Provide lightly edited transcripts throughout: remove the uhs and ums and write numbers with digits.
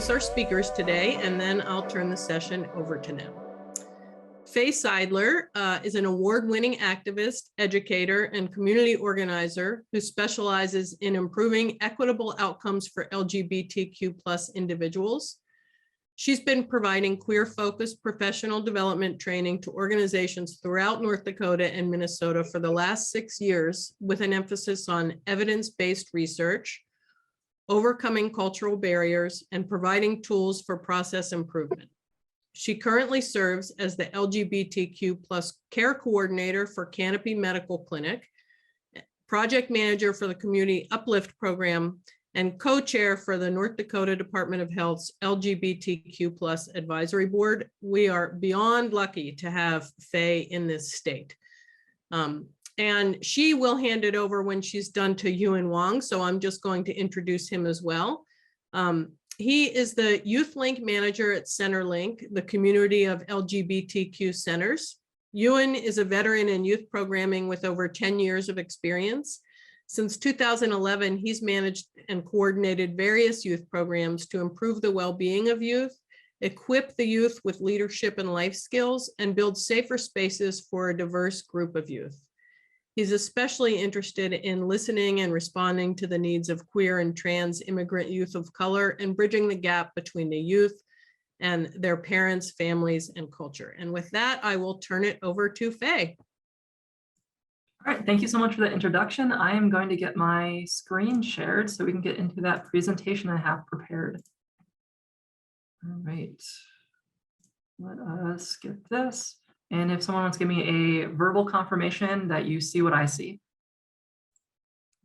introduce our speakers today, and then I'll turn the session over to them. Faye Seidler is an award-winning activist, educator, and community organizer who specializes in improving equitable outcomes for LGBTQ+ individuals. She's been providing queer-focused professional development training to organizations throughout North Dakota and Minnesota for the last 6 years, with an emphasis on evidence-based research, overcoming cultural barriers, and providing tools for process improvement. She currently serves as the LGBTQ+ Care Coordinator for Canopy Medical Clinic, project manager for the Community Uplift Program, and co-chair for the North Dakota Department of Health's LGBTQ+ Advisory Board. We are beyond lucky to have Faye in this state. And she will hand it over when she's done to Euan Hwang, so I'm just going to introduce him as well. He is the YouthLink Manager at CenterLink, the Community of LGBTQ Centers. Euan is a veteran in youth programming with over 10 years of experience. Since 2011, he's managed and coordinated various youth programs to improve the well-being of youth, equip the youth with leadership and life skills, and build safer spaces for a diverse group of youth. He's especially interested in listening and responding to the needs of queer and trans immigrant youth of color and bridging the gap between the youth and their parents, families, and culture. And with that, I will turn it over to Faye. All right, thank you so much for the introduction. I am going to get my screen shared so we can get into that presentation I have prepared. All right, let us get this. And if someone wants to give me a verbal confirmation that you see what I see.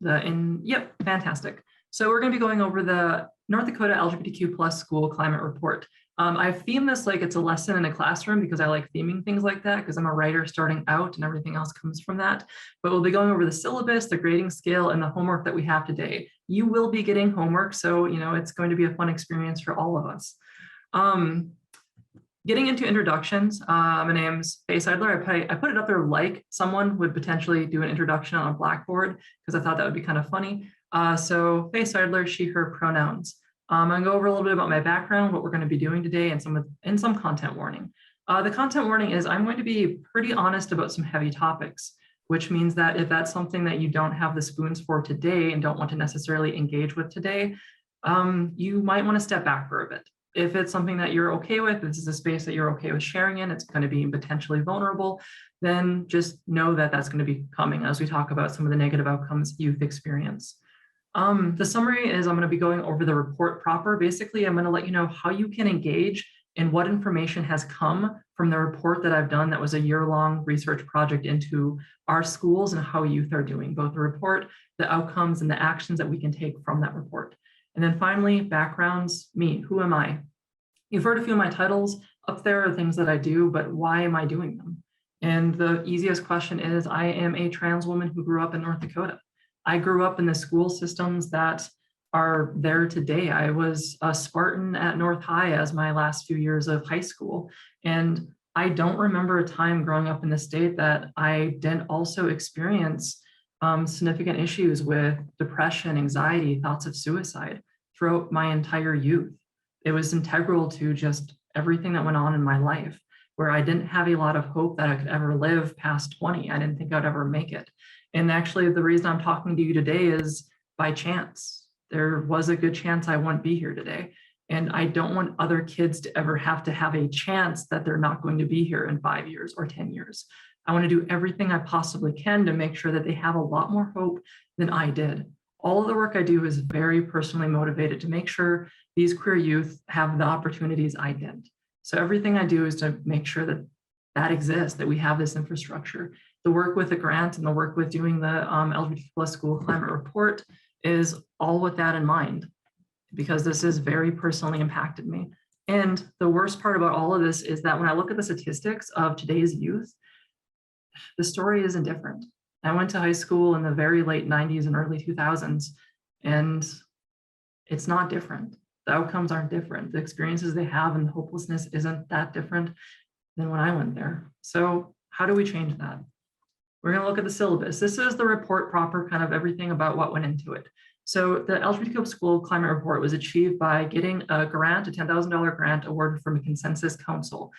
Yep, fantastic. So we're going to be going over the North Dakota LGBTQ+ School Climate Report. I've themed this like it's a lesson in a classroom because I like theming things like that because I'm a writer starting out and everything else comes from that. But we'll be going over the syllabus, the grading scale, and the homework that we have today. You will be getting homework, so it's going to be a fun experience for all of us. Getting into introductions, my name's Faye Seidler. I put it up there like someone would potentially do an introduction on a blackboard because I thought that would be kind of funny. So Faye Seidler, she, her pronouns. I'm going to go over a little bit about my background, what we're going to be doing today, and some content warning. The content warning is I'm going to be pretty honest about some heavy topics, which means that if that's something that you don't have the spoons for today and don't want to necessarily engage with today, you might want to step back for a bit. If it's something that you're okay with, this is a space that you're okay with sharing in, it's going to be potentially vulnerable, then just know that that's going to be coming as we talk about some of the negative outcomes youth experience. The summary is I'm going to be going over the report proper. Basically, I'm going to let you know how you can engage and what information has come from the report that I've done that was a year-long research project into our schools and how youth are doing, both the report, the outcomes, and the actions that we can take from that report. And then finally, backgrounds, me, who am I? You've heard a few of my titles. Up there are things that I do, but why am I doing them? And the easiest question is I am a trans woman who grew up in North Dakota. I grew up in the school systems that are there today. I was a Spartan at North High as my last few years of high school. And I don't remember a time growing up in the state that I didn't also experience significant issues with depression, anxiety, thoughts of suicide throughout my entire youth. It was integral to just everything that went on in my life, where I didn't have a lot of hope that I could ever live past 20. I didn't think I'd ever make it. And actually, the reason I'm talking to you today is by chance. There was a good chance I wouldn't be here today. And I don't want other kids to ever have to have a chance that they're not going to be here in 5 years or 10 years. I want to do everything I possibly can to make sure that they have a lot more hope than I did. All of the work I do is very personally motivated to make sure these queer youth have the opportunities I didn't. So everything I do is to make sure that that exists, that we have this infrastructure. The work with the grant and the work with doing the LGBT+ School Climate Report is all with that in mind, because this has very personally impacted me. And the worst part about all of this is that when I look at the statistics of today's youth, the story isn't different. I went to high school in the very late 90s and early 2000s, and it's not different. The outcomes aren't different. The experiences they have and the hopelessness isn't that different than when I went there. So how do we change that? We're going to look at the syllabus. This is the report proper, kind of everything about what went into it. So the LGBTQ School Climate Report was achieved by getting a grant, a $10,000 grant awarded from a consensus council.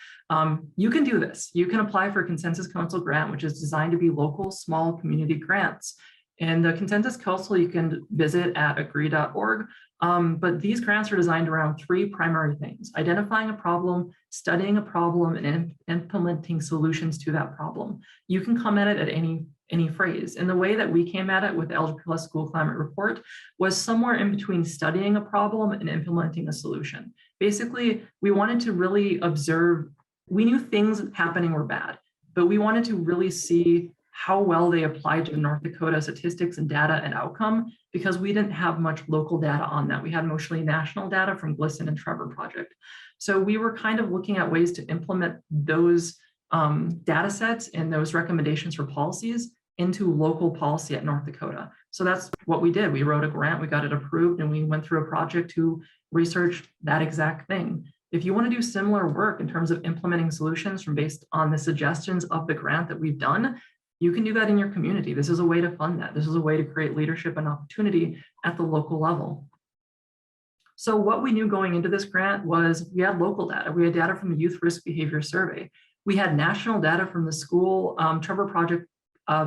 You can do this. You can apply for a consensus council grant, which is designed to be local, small community grants. And the consensus council you can visit at agree.org. But these grants are designed around three primary things: identifying a problem, studying a problem, and implementing solutions to that problem. You can come at it at any phrase. And the way that we came at it with the LGBT School Climate Report was somewhere in between studying a problem and implementing a solution. Basically, we wanted to really observe, we knew things happening were bad, but we wanted to really see how well they applied to North Dakota statistics and data and outcome, because we didn't have much local data on that. We had mostly national data from GLSEN and Trevor Project. So we were kind of looking at ways to implement those data sets and those recommendations for policies into local policy at North Dakota. So that's what we did. We wrote a grant, we got it approved, and we went through a project to research that exact thing. If you want to do similar work in terms of implementing solutions from based on the suggestions of the grant that we've done, you can do that in your community. This is a way to fund that. This is a way to create leadership and opportunity at the local level. So what we knew going into this grant was we had local data. We had data from the Youth Risk Behavior Survey. We had national data from the school Trevor Project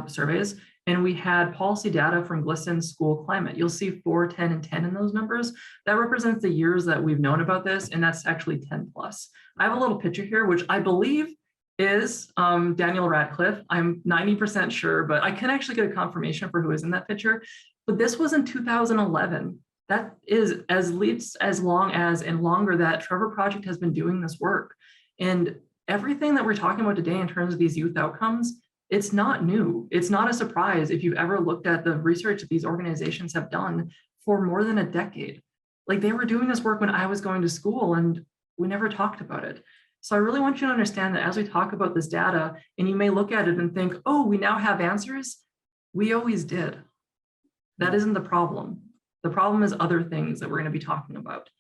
surveys, and we had policy data from GLSEN School Climate. You'll see 4, 10, and 10 in those numbers. That represents the years that we've known about this, and that's actually 10 plus. I have a little picture here, which I believe is Daniel Radcliffe. I'm 90% sure, but I can actually get a confirmation for who is in that picture. But this was in 2011. That is as long as and longer that Trevor Project has been doing this work. And everything that we're talking about today in terms of these youth outcomes, it's not new. It's not a surprise if you've ever looked at the research that these organizations have done for more than a decade. Like, they were doing this work when I was going to school and we never talked about it. So I really want you to understand that as we talk about this data, and you may look at it and think, oh, we now have answers. We always did. That isn't the problem. The problem is other things that we're going to be talking about.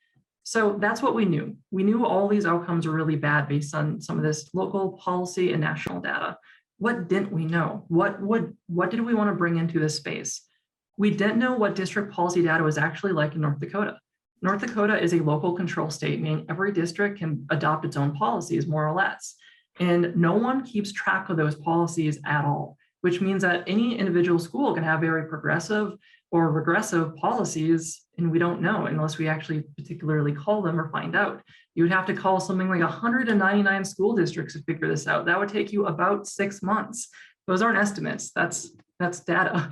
So that's what we knew. We knew all these outcomes were really bad based on some of this local policy and national data. What didn't we know? What did we want to bring into this space? We didn't know what district policy data was actually like in North Dakota. North Dakota is a local control state, meaning every district can adopt its own policies, more or less. And no one keeps track of those policies at all, which means that any individual school can have very progressive or regressive policies, and we don't know unless we actually particularly call them or find out. You would have to call something like 199 school districts to figure this out. That would take you about 6 months. Those aren't estimates, that's data.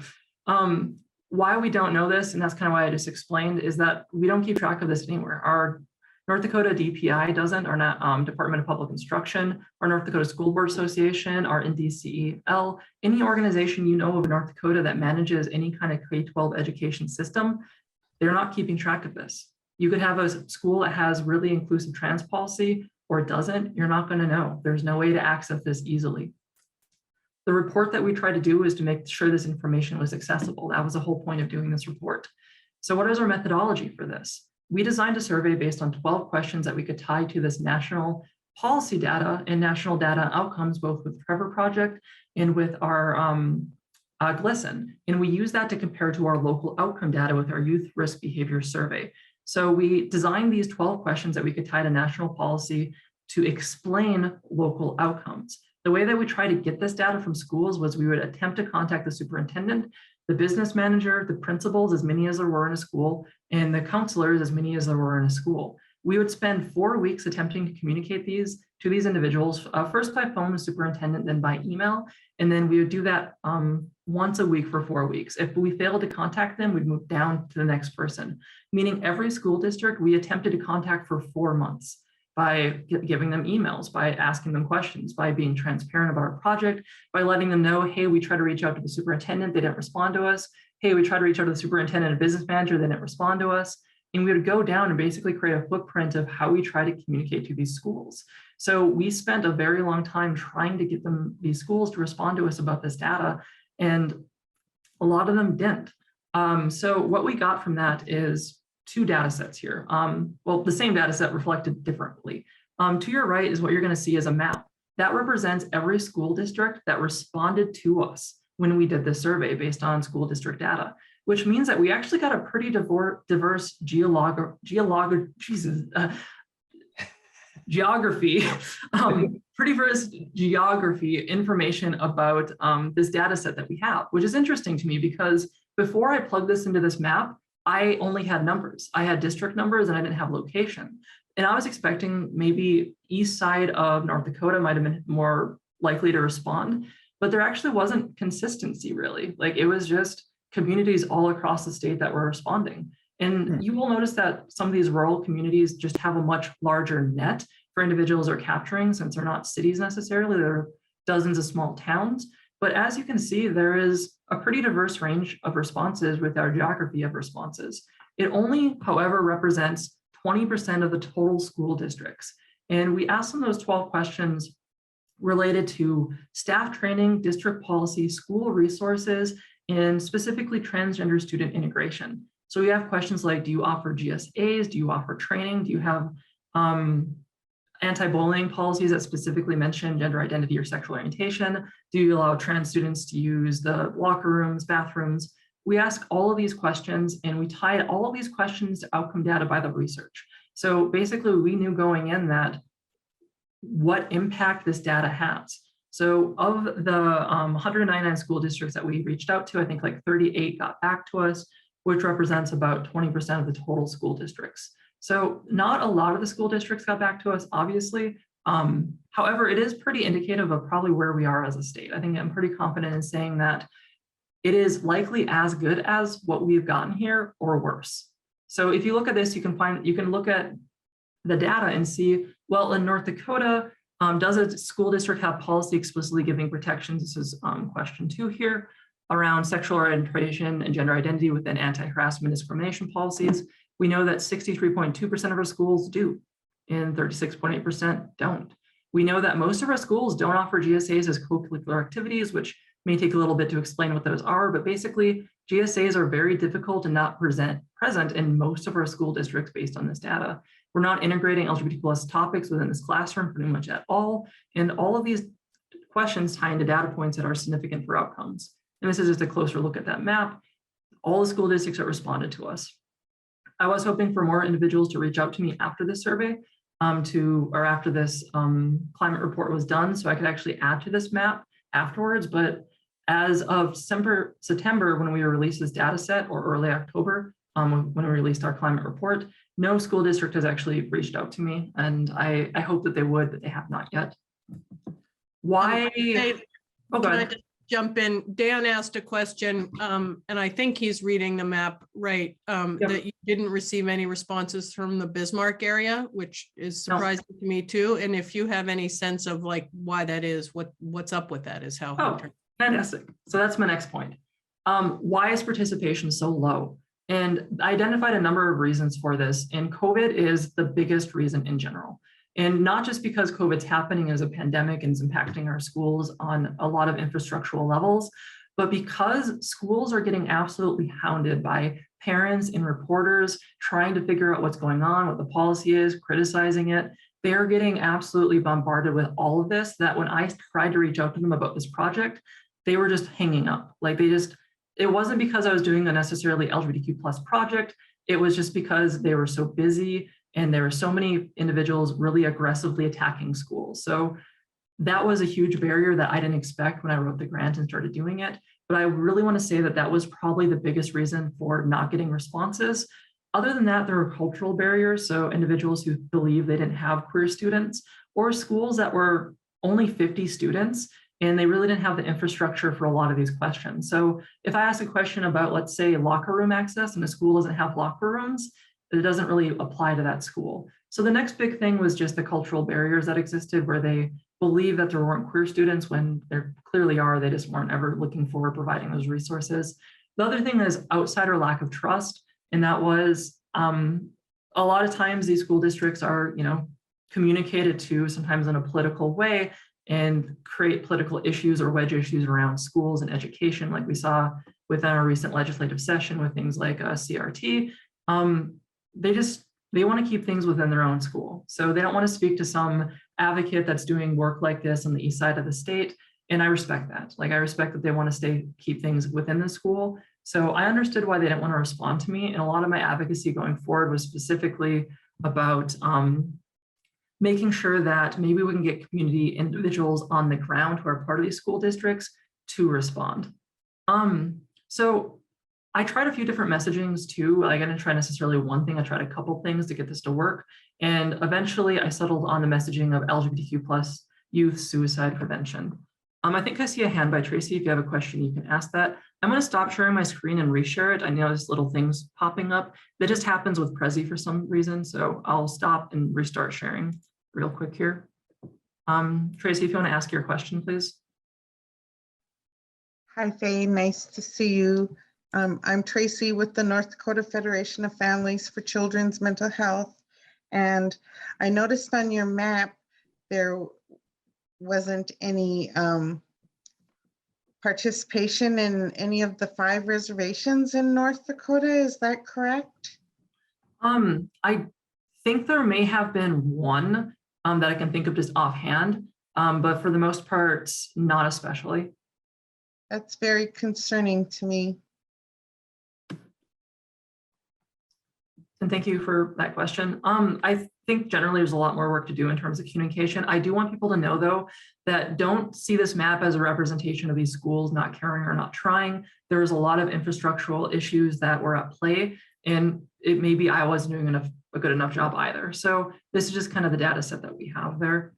Why we don't know this, and that's kind of why I just explained, is that we don't keep track of this anywhere. Our North Dakota DPI doesn't, our Department of Public Instruction, our North Dakota School Board Association, our NDCEL, any organization you know of in North Dakota that manages any kind of K-12 education system, they're not keeping track of this. You could have a school that has really inclusive trans policy or it doesn't, you're not going to know. There's no way to access this easily. The report that we tried to do is to make sure this information was accessible. That was the whole point of doing this report. So what is our methodology for this? We designed a survey based on 12 questions that we could tie to this national policy data and national data outcomes, both with Trevor Project and with our GLSEN. And we use that to compare to our local outcome data with our Youth Risk Behavior Survey. So we designed these 12 questions that we could tie to national policy to explain local outcomes. The way that we try to get this data from schools was we would attempt to contact the superintendent, the business manager, the principals, as many as there were in a school, and the counselors, as many as there were in a school. We would spend 4 weeks attempting to communicate these to these individuals, first by phone, the superintendent, then by email. And then we would do that once a week for 4 weeks. If we failed to contact them, we'd move down to the next person, meaning every school district we attempted to contact for 4 months by giving them emails, by asking them questions, by being transparent about our project, by letting them know, hey, we tried to reach out to the superintendent, they didn't respond to us. Hey, we tried to reach out to the superintendent and business manager, they didn't respond to us. And we would go down and basically create a footprint of how we try to communicate to these schools. So we spent a very long time trying to get these schools to respond to us about this data, and a lot of them didn't. So what we got from that is 2 data sets here. Well, the same data set reflected differently. To your right is what you're going to see as a map. That represents every school district that responded to us when we did this survey based on school district data. which means that we actually got a pretty diverse geography, pretty diverse geography information about this data set that we have, which is interesting to me because before I plugged this into this map, I only had numbers. I had district numbers and I didn't have location. And I was expecting maybe east side of North Dakota might have been more likely to respond, but there actually wasn't consistency really. Like it was just communities all across the state that were responding. And you will notice that some of these rural communities just have a much larger net for individuals they're capturing since they're not cities necessarily, they're dozens of small towns. But as you can see, there is a pretty diverse range of responses with our geography of responses. It only, however, represents 20% of the total school districts. And we asked them those 12 questions related to staff training, district policy, school resources, and specifically transgender student integration. So we have questions like, do you offer GSAs? Do you offer training? Do you have anti-bullying policies that specifically mention gender identity or sexual orientation? Do you allow trans students to use the locker rooms, bathrooms? We ask all of these questions and we tied all of these questions to outcome data by the research. So basically we knew going in that what impact this data has. So of the 199 school districts that we reached out to, I think like 38 got back to us, which represents about 20% of the total school districts. So not a lot of the school districts got back to us, obviously. However, it is pretty indicative of probably where we are as a state. I think I'm pretty confident in saying that it is likely as good as what we've gotten here or worse. So if you look at this, you can look at the data and see, well, in North Dakota, does a school district have policy explicitly giving protections? This is question 2 here, around sexual orientation and gender identity within anti-harassment discrimination policies. We know that 63.2% of our schools do, and 36.8% don't. We know that most of our schools don't offer GSAs as co-curricular activities, which may take a little bit to explain what those are, but basically GSAs are very difficult and not present in most of our school districts based on this data. We're not integrating LGBT+ topics within this classroom pretty much at all. And all of these questions tie into data points that are significant for outcomes. And this is just a closer look at that map. All the school districts that responded to us. I was hoping for more individuals to reach out to me after this survey after this climate report was done, so I could actually add to this map afterwards. But as of September, when we released this data set, or early October, when we released our climate report, no school district has actually reached out to me, and I hope that they would, but they have not yet. Why? Can I just jump in? Dan asked a question, and I think he's reading the map right, that you didn't receive any responses from the Bismarck area, which is surprising to me too. And if you have any sense of like why that is, what's up with that is how. Oh, fantastic. So that's my next point. Why is participation so low? And I identified a number of reasons for this, and COVID is the biggest reason in general. And not just because COVID's happening as a pandemic and is impacting our schools on a lot of infrastructural levels, but because schools are getting absolutely hounded by parents and reporters trying to figure out what's going on, what the policy is, criticizing it. They're getting absolutely bombarded with all of this, that when I tried to reach out to them about this project, they were just hanging up. Like it wasn't because I was doing a necessarily LGBTQ+ project. It was just because they were so busy and there were so many individuals really aggressively attacking schools. So that was a huge barrier that I didn't expect when I wrote the grant and started doing it. But I really want to say that that was probably the biggest reason for not getting responses. Other than that, there were cultural barriers. So individuals who believe they didn't have queer students, or schools that were only 50 students, and they really didn't have the infrastructure for a lot of these questions. So if I ask a question about, let's say, locker room access, and a school doesn't have locker rooms, it doesn't really apply to that school. So the next big thing was just the cultural barriers that existed, where they believe that there weren't queer students when there clearly are. They just weren't ever looking for providing those resources. The other thing is outsider lack of trust. And that was a lot of times these school districts are, communicated to sometimes in a political way and create political issues or wedge issues around schools and education, like we saw within our recent legislative session with things like CRT. They want to keep things within their own school. So they don't want to speak to some advocate that's doing work like this on the east side of the state. And I respect that. Like, I respect that they want to keep things within the school. So I understood why they didn't want to respond to me. And a lot of my advocacy going forward was specifically about making sure that maybe we can get community individuals on the ground who are part of these school districts to respond. So I tried a few different messagings too. Like, I didn't try necessarily one thing. I tried a couple things to get this to work. And eventually I settled on the messaging of LGBTQ plus youth suicide prevention. I think I see a hand by Tracy. If you have a question, you can ask that. I'm going to stop sharing my screen and reshare it. I noticed little things popping up. That just happens with Prezi for some reason. So I'll stop and restart sharing real quick here. Tracy, if you want to ask your question, please. Hi, Faye. Nice to see you. I'm Tracy with the North Dakota Federation of Families for Children's Mental Health. And I noticed on your map, there wasn't any participation in any of the 5 reservations in North Dakota. Is that correct? I think there may have been one that I can think of just offhand, but for the most part, not especially. That's very concerning to me. And thank you for that question. I think generally there's a lot more work to do in terms of communication. I do want people to know, though, that don't see this map as a representation of these schools not caring or not trying. There's a lot of infrastructural issues that were at play, and it may be I wasn't doing a good enough job either. So this is just kind of the data set that we have there.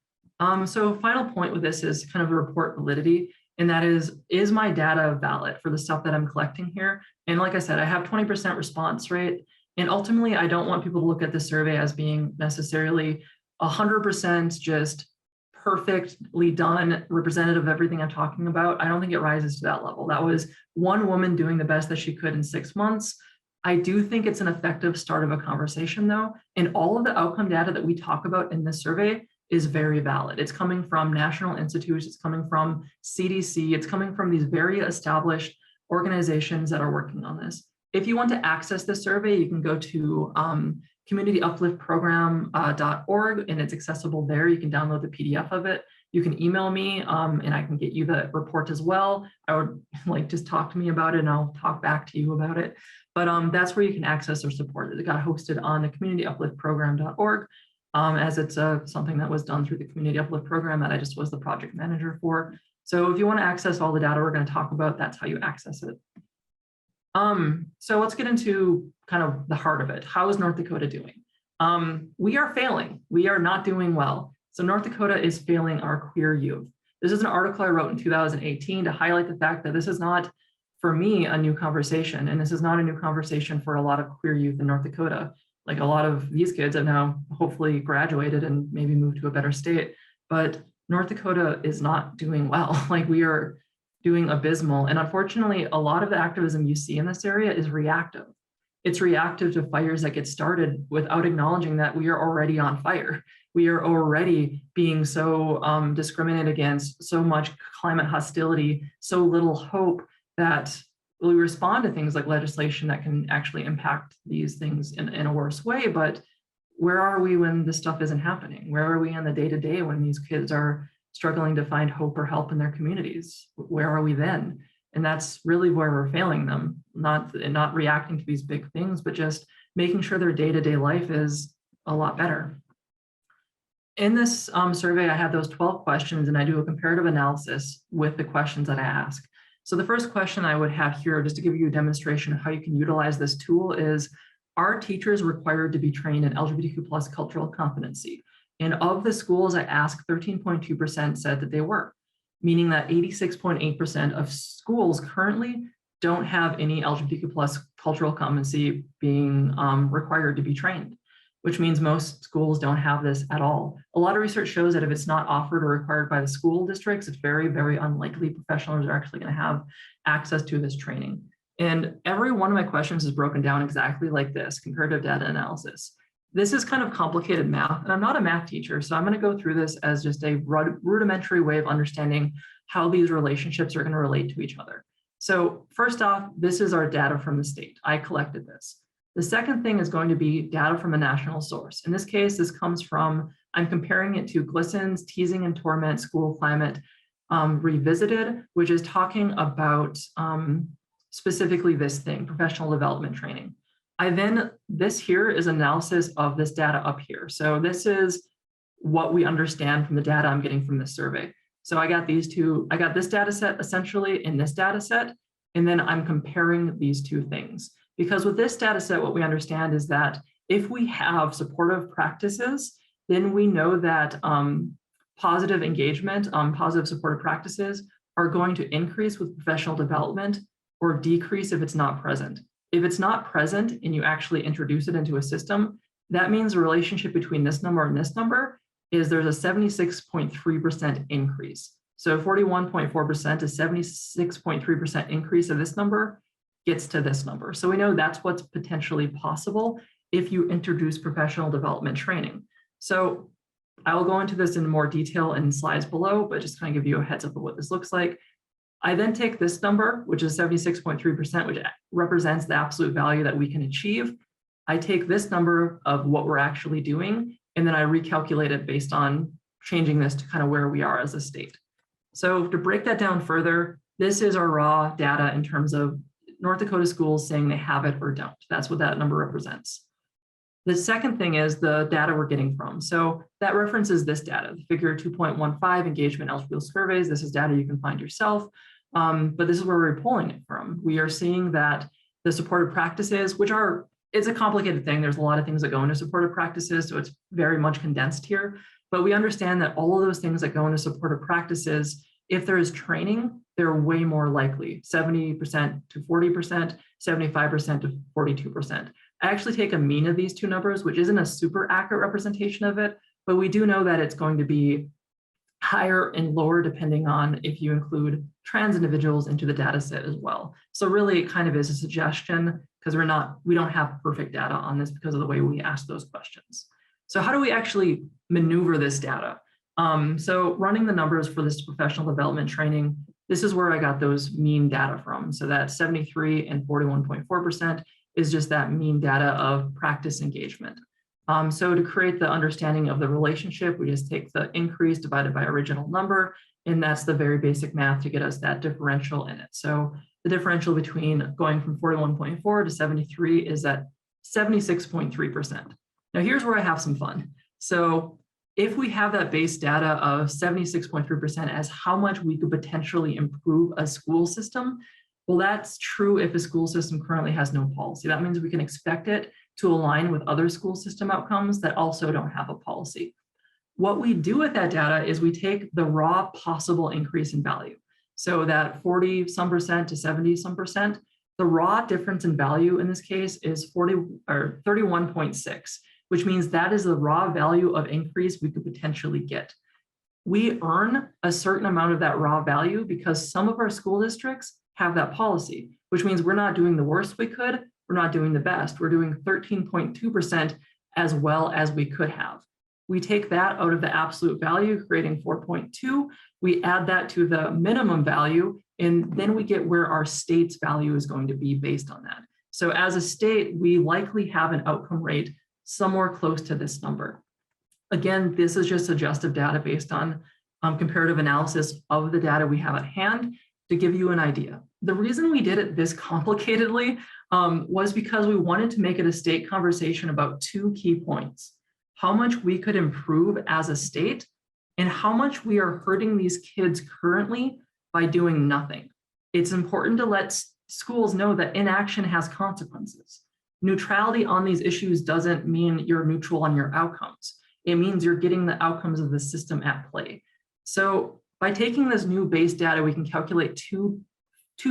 So final point with this is kind of the report validity. And that is my data valid for the stuff that I'm collecting here? And like I said, I have 20% response rate. And ultimately, I don't want people to look at this survey as being necessarily 100% just perfectly done, representative of everything I'm talking about. I don't think it rises to that level. That was one woman doing the best that she could in 6 months. I do think it's an effective start of a conversation, though. And all of the outcome data that we talk about in this survey is very valid. It's coming from national institutes, it's coming from CDC, it's coming from these very established organizations that are working on this. If you want to access this survey, you can go to Community Uplift Program.org, and it's accessible there. You can download the PDF of it. You can email me and I can get you the report as well. I would like just talk to me about it and I'll talk back to you about it. But that's where you can access or support it. It got hosted on the Community Uplift Program.org. As it's something that was done through the Community Uplift Program that I just was the project manager for. So if you want to access all the data we're going to talk about, that's how you access it. So let's get into kind of the heart of it. How is North Dakota doing? We are failing. We are not doing well. So North Dakota is failing our queer youth. This is an article I wrote in 2018 to highlight the fact that this is not, for me, a new conversation. And this is not a new conversation for a lot of queer youth in North Dakota. Like, a lot of these kids have now hopefully graduated and maybe moved to a better state, but North Dakota is not doing well. Like, we are doing abysmal. And unfortunately, a lot of the activism you see in this area is reactive. It's reactive to fires that get started without acknowledging that we are already on fire. We are already being so discriminated against, so much climate hostility, so little hope that we respond to things like legislation that can actually impact these things in a worse way. But where are we when this stuff isn't happening? Where are we in the day-to-day when these kids are struggling to find hope or help in their communities? Where are we then? And that's really where we're failing them, not reacting to these big things, but just making sure their day-to-day life is a lot better. In this survey, I have those 12 questions, and I do a comparative analysis with the questions that I ask. So the first question I would have here, just to give you a demonstration of how you can utilize this tool, is, are teachers required to be trained in LGBTQ plus cultural competency? And of the schools I asked, 13.2% said that they were, meaning that 86.8% of schools currently don't have any LGBTQ plus cultural competency being required to be trained, which means most schools don't have this at all. A lot of research shows that if it's not offered or required by the school districts, it's very, very unlikely professionals are actually going to have access to this training. And every one of my questions is broken down exactly like this: comparative data analysis. This is kind of complicated math, and I'm not a math teacher, so I'm going to go through this as just a rudimentary way of understanding how these relationships are going to relate to each other. So first off, this is our data from the state. I collected this. The second thing is going to be data from a national source. In this case, this comes from, I'm comparing it to Glisson's Teasing and Torment School Climate Revisited, which is talking about specifically this thing, professional development training. This here is analysis of this data up here. So this is what we understand from the data I'm getting from this survey. So I got this data set essentially in this data set, and then I'm comparing these two things. Because with this data set, what we understand is that if we have supportive practices, then we know that positive engagement, positive supportive practices are going to increase with professional development or decrease if it's not present. If it's not present and you actually introduce it into a system, that means the relationship between this number and this number is there's a 76.3% increase. So 41.4% to 76.3% increase of this number gets to this number. So we know that's what's potentially possible if you introduce professional development training. So I will go into this in more detail in slides below, but just kind of give you a heads up of what this looks like. I then take this number, which is 76.3%, which represents the absolute value that we can achieve. I take this number of what we're actually doing, and then I recalculate it based on changing this to kind of where we are as a state. So to break that down further, this is our raw data in terms of North Dakota schools saying they have it or don't. That's what that number represents. The second thing is the data we're getting from. So that references this data, the figure 2.15 engagement eligible surveys. This is data you can find yourself, but this is where we're pulling it from. We are seeing that the supportive practices, which are, it's a complicated thing. There's a lot of things that go into supportive practices, so it's very much condensed here. But we understand that all of those things that go into supportive practices, if there is training, they're way more likely, 70% to 40%, 75% to 42%. I actually take a mean of these two numbers, which isn't a super accurate representation of it, but we do know that it's going to be higher and lower depending on if you include trans individuals into the data set as well. So really it kind of is a suggestion because we don't have perfect data on this because of the way we ask those questions. So how do we actually maneuver this data? So running the numbers for this professional development training, this is where I got those mean data from. So that 73 and 41.4% is just that mean data of practice engagement. So to create the understanding of the relationship, we just take the increase divided by original number, and that's the very basic math to get us that differential in it. So the differential between going from 41.4 to 73 is at 76.3%. Now here's where I have some fun. So if we have that base data of 76.3% as how much we could potentially improve a school system, well, that's true if a school system currently has no policy. That means we can expect it to align with other school system outcomes that also don't have a policy. What we do with that data is we take the raw possible increase in value. So that 40 some percent to 70 some percent, the raw difference in value in this case is 31.6, which means that is the raw value of increase we could potentially get. We earn a certain amount of that raw value because some of our school districts have that policy, which means we're not doing the worst we could, we're not doing the best. We're doing 13.2% as well as we could have. We take that out of the absolute value, creating 4.2. We add that to the minimum value, and then we get where our state's value is going to be based on that. So as a state, we likely have an outcome rate somewhere close to this number. Again, this is just suggestive data based on comparative analysis of the data we have at hand to give you an idea. The reason we did it this complicatedly was because we wanted to make it a state conversation about two key points: how much we could improve as a state and how much we are hurting these kids currently by doing nothing. It's important to let schools know that inaction has consequences. Neutrality on these issues doesn't mean you're neutral on your outcomes. It means you're getting the outcomes of the system at play. So by taking this new base data, we can calculate two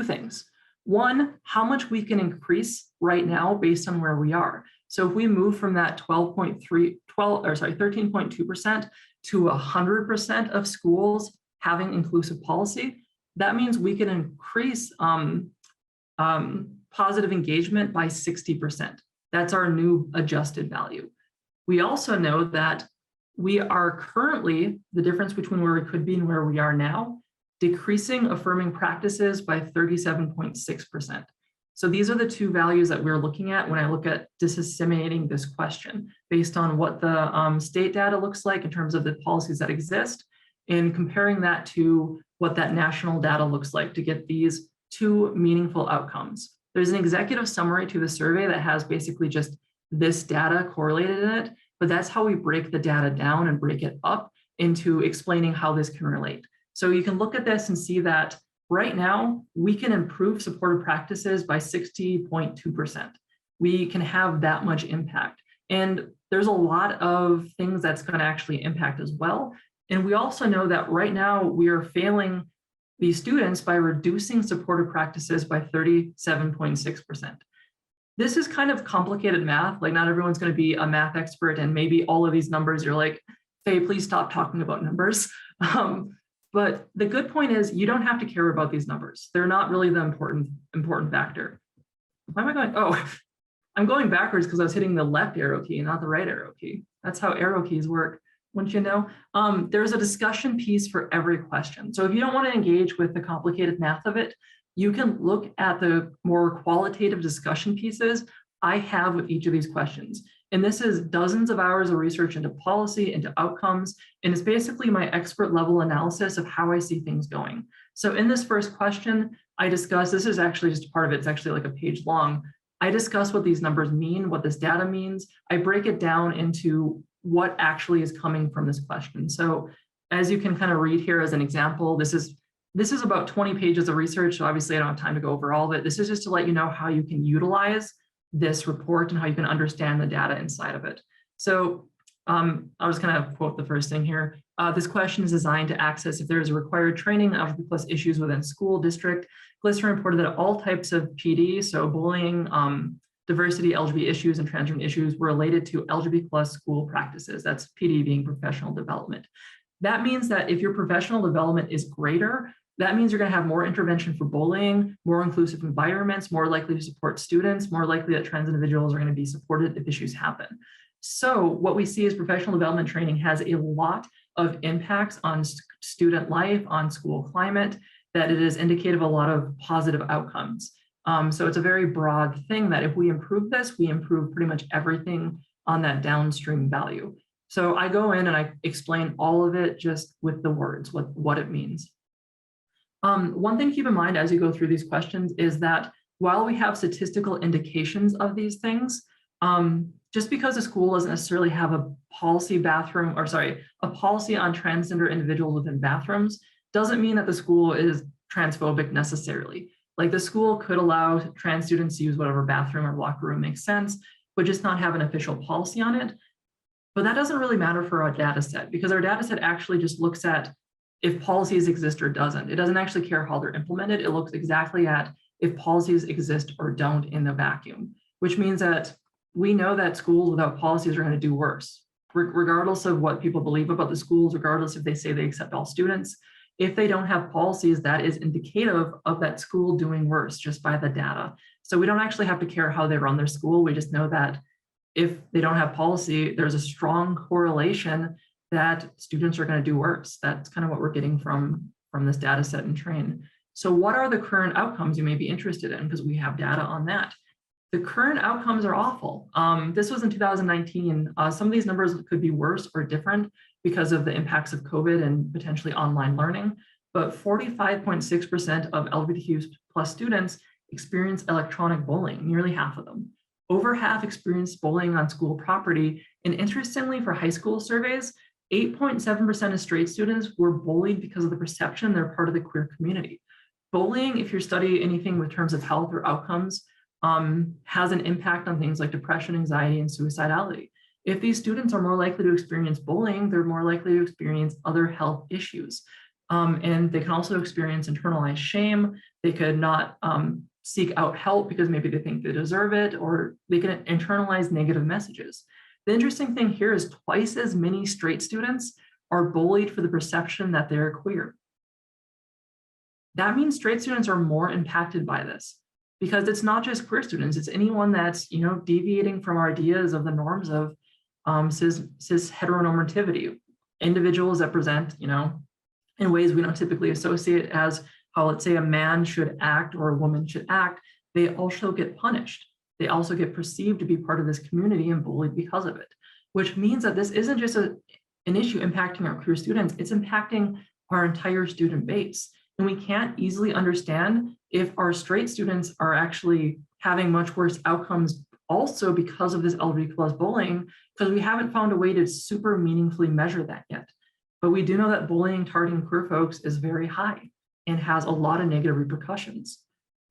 things. One, how much we can increase right now based on where we are. So if we move from that 13.2% to 100% of schools having inclusive policy, that means we can increase positive engagement by 60%. That's our new adjusted value. We also know that we are currently, the difference between where we could be and where we are now, decreasing affirming practices by 37.6%. So these are the two values that we're looking at when I look at disseminating this question based on what the state data looks like in terms of the policies that exist and comparing that to what that national data looks like to get these to meaningful outcomes. There's an executive summary to the survey that has basically just this data correlated in it, but that's how we break the data down and break it up into explaining how this can relate. So you can look at this and see that right now, we can improve supportive practices by 60.2%. We can have that much impact. And there's a lot of things that's going to actually impact as well. And we also know that right now we are failing these students by reducing supportive practices by 37.6%. This is kind of complicated math. Like, not everyone's going to be a math expert, and maybe all of these numbers, you're like, Faye, please stop talking about numbers. But the good point is you don't have to care about these numbers. They're not really the important factor. Why am I going? Oh, I'm going backwards because I was hitting the left arrow key, not the right arrow key. That's how arrow keys work, wouldn't you know? There's a discussion piece for every question. So if you don't want to engage with the complicated math of it, you can look at the more qualitative discussion pieces I have with each of these questions. And this is dozens of hours of research into policy, into outcomes, and it's basically my expert level analysis of how I see things going. So in this first question, I discuss, this is actually just part of it, it's actually like a page long. I discuss what these numbers mean, what this data means. I break it down into what actually is coming from this question. So as you can kind of read here as an example, this is about 20 pages of research. So obviously I don't have time to go over all of it. This is just to let you know how you can utilize this report and how you can understand the data inside of it. So I'll just kind of quote the first thing here. This question is designed to access if there is a required training of LGBT+ issues within school district. Glycerin reported that all types of PD, so bullying, diversity, LGBT issues, and transgender issues were related to LGBT+ school practices. That's PD being professional development. That means that if your professional development is greater, that means you're going to have more intervention for bullying, more inclusive environments, more likely to support students, more likely that trans individuals are going to be supported if issues happen. So what we see is professional development training has a lot of impacts on student life, on school climate, that it is indicative of a lot of positive outcomes. So it's a very broad thing that if we improve this, we improve pretty much everything on that downstream value. So I go in and I explain all of it just with the words, what it means. One thing to keep in mind as you go through these questions is that while we have statistical indications of these things, just because a school doesn't necessarily have a policy a policy on transgender individuals within bathrooms doesn't mean that the school is transphobic necessarily. Like, the school could allow trans students to use whatever bathroom or locker room makes sense, but just not have an official policy on it. But that doesn't really matter for our data set, because our data set actually just looks at if policies exist or doesn't. It doesn't actually care how they're implemented. It looks exactly at if policies exist or don't in the vacuum, which means that we know that schools without policies are going to do worse, regardless of what people believe about the schools, regardless if they say they accept all students. If they don't have policies, that is indicative of that school doing worse just by the data. So we don't actually have to care how they run their school. We just know that if they don't have policy, there's a strong correlation that students are going to do worse. That's kind of what we're getting from this data set and train. So what are the current outcomes you may be interested in? Because we have data on that. The current outcomes are awful. This was in 2019. Some of these numbers could be worse or different because of the impacts of COVID and potentially online learning, but 45.6% of LGBTQ+ students experience electronic bullying, nearly half of them. Over half experienced bullying on school property. And interestingly, for high school surveys, 8.7% of straight students were bullied because of the perception they're part of the queer community. Bullying, if you study anything with terms of health or outcomes, has an impact on things like depression, anxiety, and suicidality. If these students are more likely to experience bullying, they're more likely to experience other health issues. And they can also experience internalized shame. They could not seek out help because maybe they think they deserve it, or they can internalize negative messages. The interesting thing here is twice as many straight students are bullied for the perception that they're queer. That means straight students are more impacted by this, because it's not just queer students, it's anyone that's, deviating from our ideas of the norms of cis heteronormativity, individuals that present, in ways we don't typically associate as how, let's say, a man should act or a woman should act. They also get punished. They also get perceived to be part of this community and bullied because of it, which means that this isn't just an issue impacting our queer students, it's impacting our entire student base. And we can't easily understand if our straight students are actually having much worse outcomes also because of this LGBT+ bullying, because we haven't found a way to super meaningfully measure that yet. But we do know that bullying targeting queer folks is very high and has a lot of negative repercussions.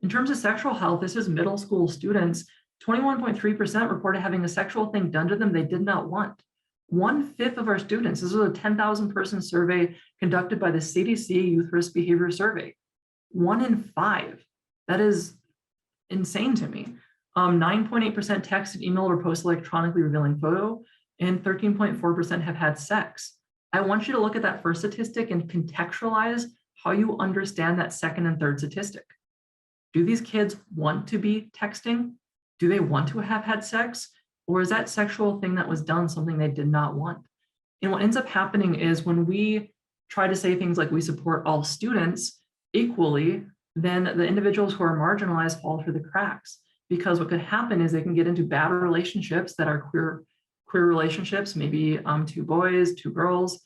In terms of sexual health, this is middle school students. 21.3% reported having a sexual thing done to them they did not want. 1/5 of our students, this was a 10,000 person survey conducted by the CDC Youth Risk Behavior Survey. 1 in 5, that is insane to me. 9.8% texted, emailed, or posted electronically revealing photo, and 13.4% have had sex. I want you to look at that first statistic and contextualize how you understand that second and third statistic. Do these kids want to be texting? Do they want to have had sex? Or is that sexual thing that was done something they did not want? And what ends up happening is when we try to say things like we support all students equally, then the individuals who are marginalized fall through the cracks. Because what could happen is they can get into bad relationships that are queer relationships, maybe 2 boys, 2 girls.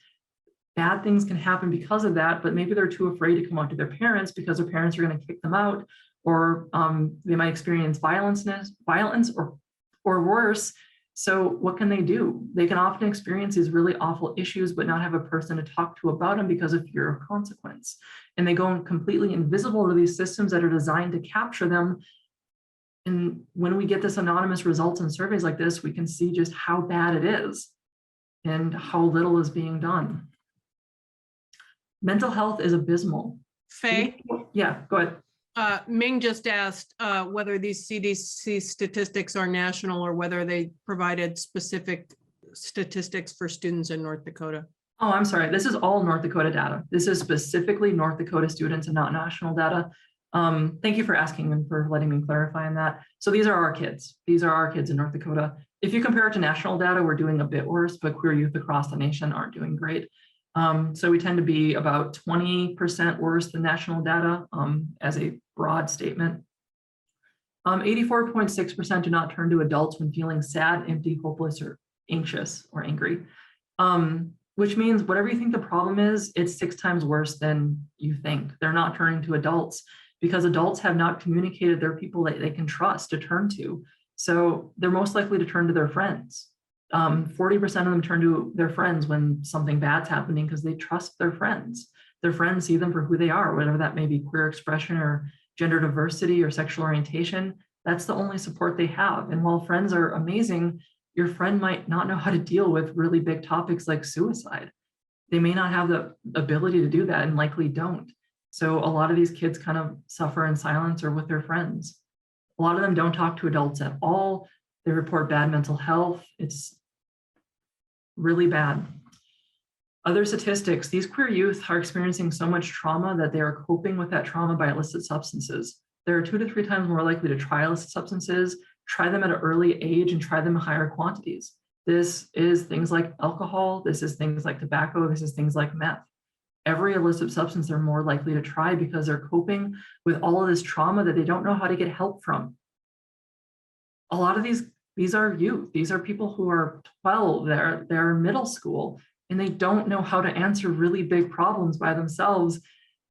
Bad things can happen because of that, but maybe they're too afraid to come out to their parents because their parents are going to kick them out, or they might experience violence or worse. So what can they do? They can often experience these really awful issues, but not have a person to talk to about them because of fear of consequence. And they go completely invisible to these systems that are designed to capture them. And when we get this anonymous results in surveys like this, we can see just how bad it is and how little is being done. Mental health is abysmal. Faye? Yeah, go ahead. Ming just asked whether these CDC statistics are national or whether they provided specific statistics for students in North Dakota. Oh, I'm sorry. This is all North Dakota data. This is specifically North Dakota students and not national data. Thank you for asking and for letting me clarify on that. So these are our kids. These are our kids in North Dakota. If you compare it to national data, we're doing a bit worse, but queer youth across the nation aren't doing great. So we tend to be about 20% worse than national data as a broad statement. 84.6% do not turn to adults when feeling sad, empty, hopeless, or anxious or angry, which means whatever you think the problem is, it's 6 times worse than you think. They're not turning to adults because adults have not communicated their people that they can trust to turn to. So they're most likely to turn to their friends. 40% of them turn to their friends when something bad's happening because they trust their friends. Their friends see them for who they are, whatever that may be, queer expression or gender diversity or sexual orientation. That's the only support they have. And while friends are amazing, your friend might not know how to deal with really big topics like suicide. They may not have the ability to do that and likely don't. So a lot of these kids kind of suffer in silence or with their friends. A lot of them don't talk to adults at all. They report bad mental health. It's really bad. Other statistics, these queer youth are experiencing so much trauma that they are coping with that trauma by illicit substances. They're 2 to 3 times more likely to try illicit substances, try them at an early age, and try them in higher quantities. This is things like alcohol, this is things like tobacco, this is things like meth. Every illicit substance they're more likely to try because they're coping with all of this trauma that they don't know how to get help from. A lot of these are youth. These are people who are 12, they're middle school, and they don't know how to answer really big problems by themselves.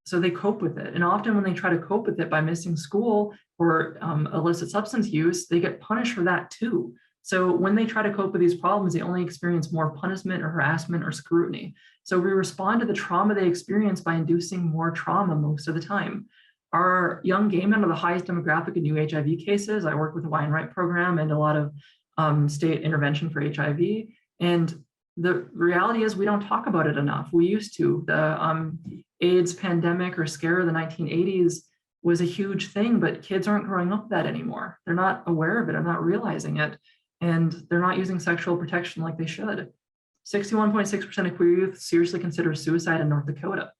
So they cope with it. And often when they try to cope with it by missing school or illicit substance use, they get punished for that too. So when they try to cope with these problems, they only experience more punishment or harassment or scrutiny. So we respond to the trauma they experience by inducing more trauma most of the time. Our young gay men are the highest demographic in new HIV cases. I work with the Euan Hwang program and a lot of state intervention for HIV. And the reality is we don't talk about it enough. We used to. The AIDS pandemic or scare of the 1980s was a huge thing, but kids aren't growing up with that anymore. They're not aware of it, they're not realizing it, and they're not using sexual protection like they should. 61.6% of queer youth seriously consider suicide in North Dakota.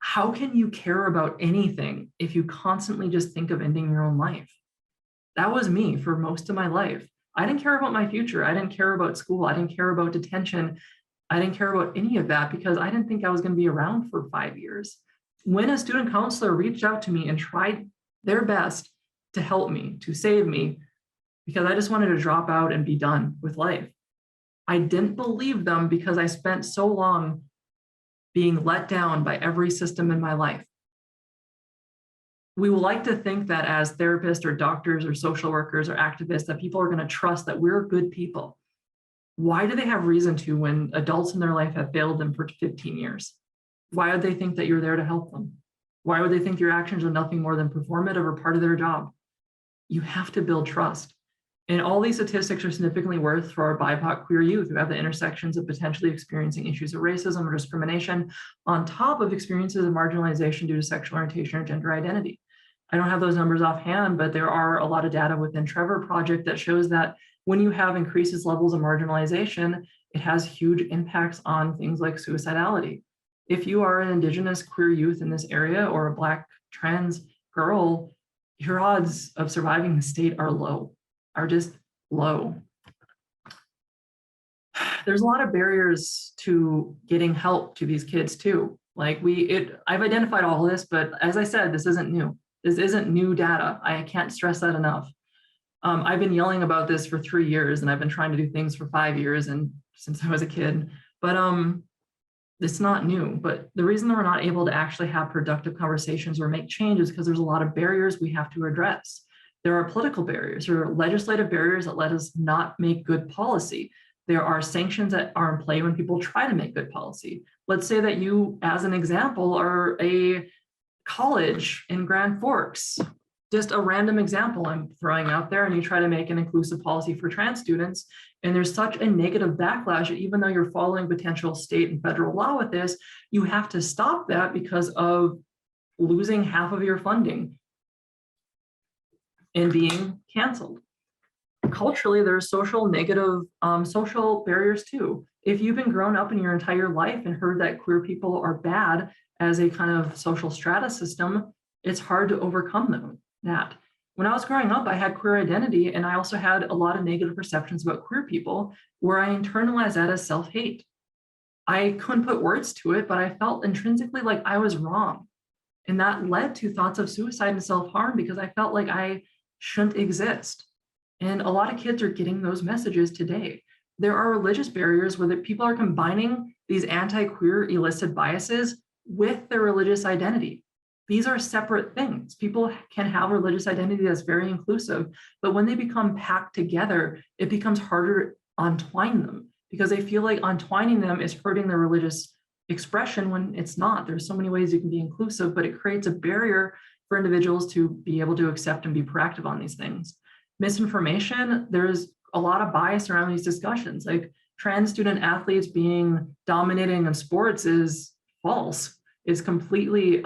How can you care about anything if you constantly just think of ending your own life? That was me for most of my life. I didn't care about my future. I didn't care about school. I didn't care about detention. I didn't care about any of that because I didn't think I was going to be around for 5 years. When a student counselor reached out to me and tried their best to help me, to save me, because I just wanted to drop out and be done with life, I didn't believe them because I spent so long being let down by every system in my life. we will like to think that as therapists or doctors or social workers or activists, that people are going to trust that we're good people. Why do they have reason to when adults in their life have failed them for 15 years? Why would they think that you're there to help them? Why would they think your actions are nothing more than performative or part of their job? You have to build trust. And all these statistics are significantly worse for our BIPOC queer youth who have the intersections of potentially experiencing issues of racism or discrimination on top of experiences of marginalization due to sexual orientation or gender identity. I don't have those numbers offhand, but there are a lot of data within Trevor Project that shows that when you have increases levels of marginalization, it has huge impacts on things like suicidality. If you are an Indigenous queer youth in this area or a Black trans girl, your odds of surviving the state are just low. There's a lot of barriers to getting help to these kids too. Like I've identified all of this, but as I said, this isn't new. This isn't new data. I can't stress that enough. I've been yelling about this for 3 years, and I've been trying to do things for 5 years and since I was a kid, but it's not new. But the reason that we're not able to actually have productive conversations or make changes is because there's a lot of barriers we have to address. There are political barriers or legislative barriers that let us not make good policy. There are sanctions that are in play when people try to make good policy. Let's say that you, as an example, are a college in Grand Forks, just a random example I'm throwing out there, and you try to make an inclusive policy for trans students, and there's such a negative backlash that even though you're following potential state and federal law with this, you have to stop that because of losing half of your funding and being canceled. Culturally, there's social barriers too. If you've been grown up in your entire life and heard that queer people are bad as a kind of social strata system, it's hard to overcome that. When I was growing up, I had queer identity, and I also had a lot of negative perceptions about queer people where I internalized that as self-hate. I couldn't put words to it, but I felt intrinsically like I was wrong. And that led to thoughts of suicide and self-harm because I felt like I shouldn't exist. And a lot of kids are getting those messages today. There are religious barriers where people are combining these anti-queer illicit biases with their religious identity. These are separate things. People can have a religious identity that's very inclusive, but when they become packed together, it becomes harder to untwine them because they feel like untwining them is hurting their religious expression when it's not. There's so many ways you can be inclusive, but it creates a barrier for individuals to be able to accept and be proactive on these things. Misinformation, there's a lot of bias around these discussions. Like trans student athletes being dominating in sports is false. It's completely,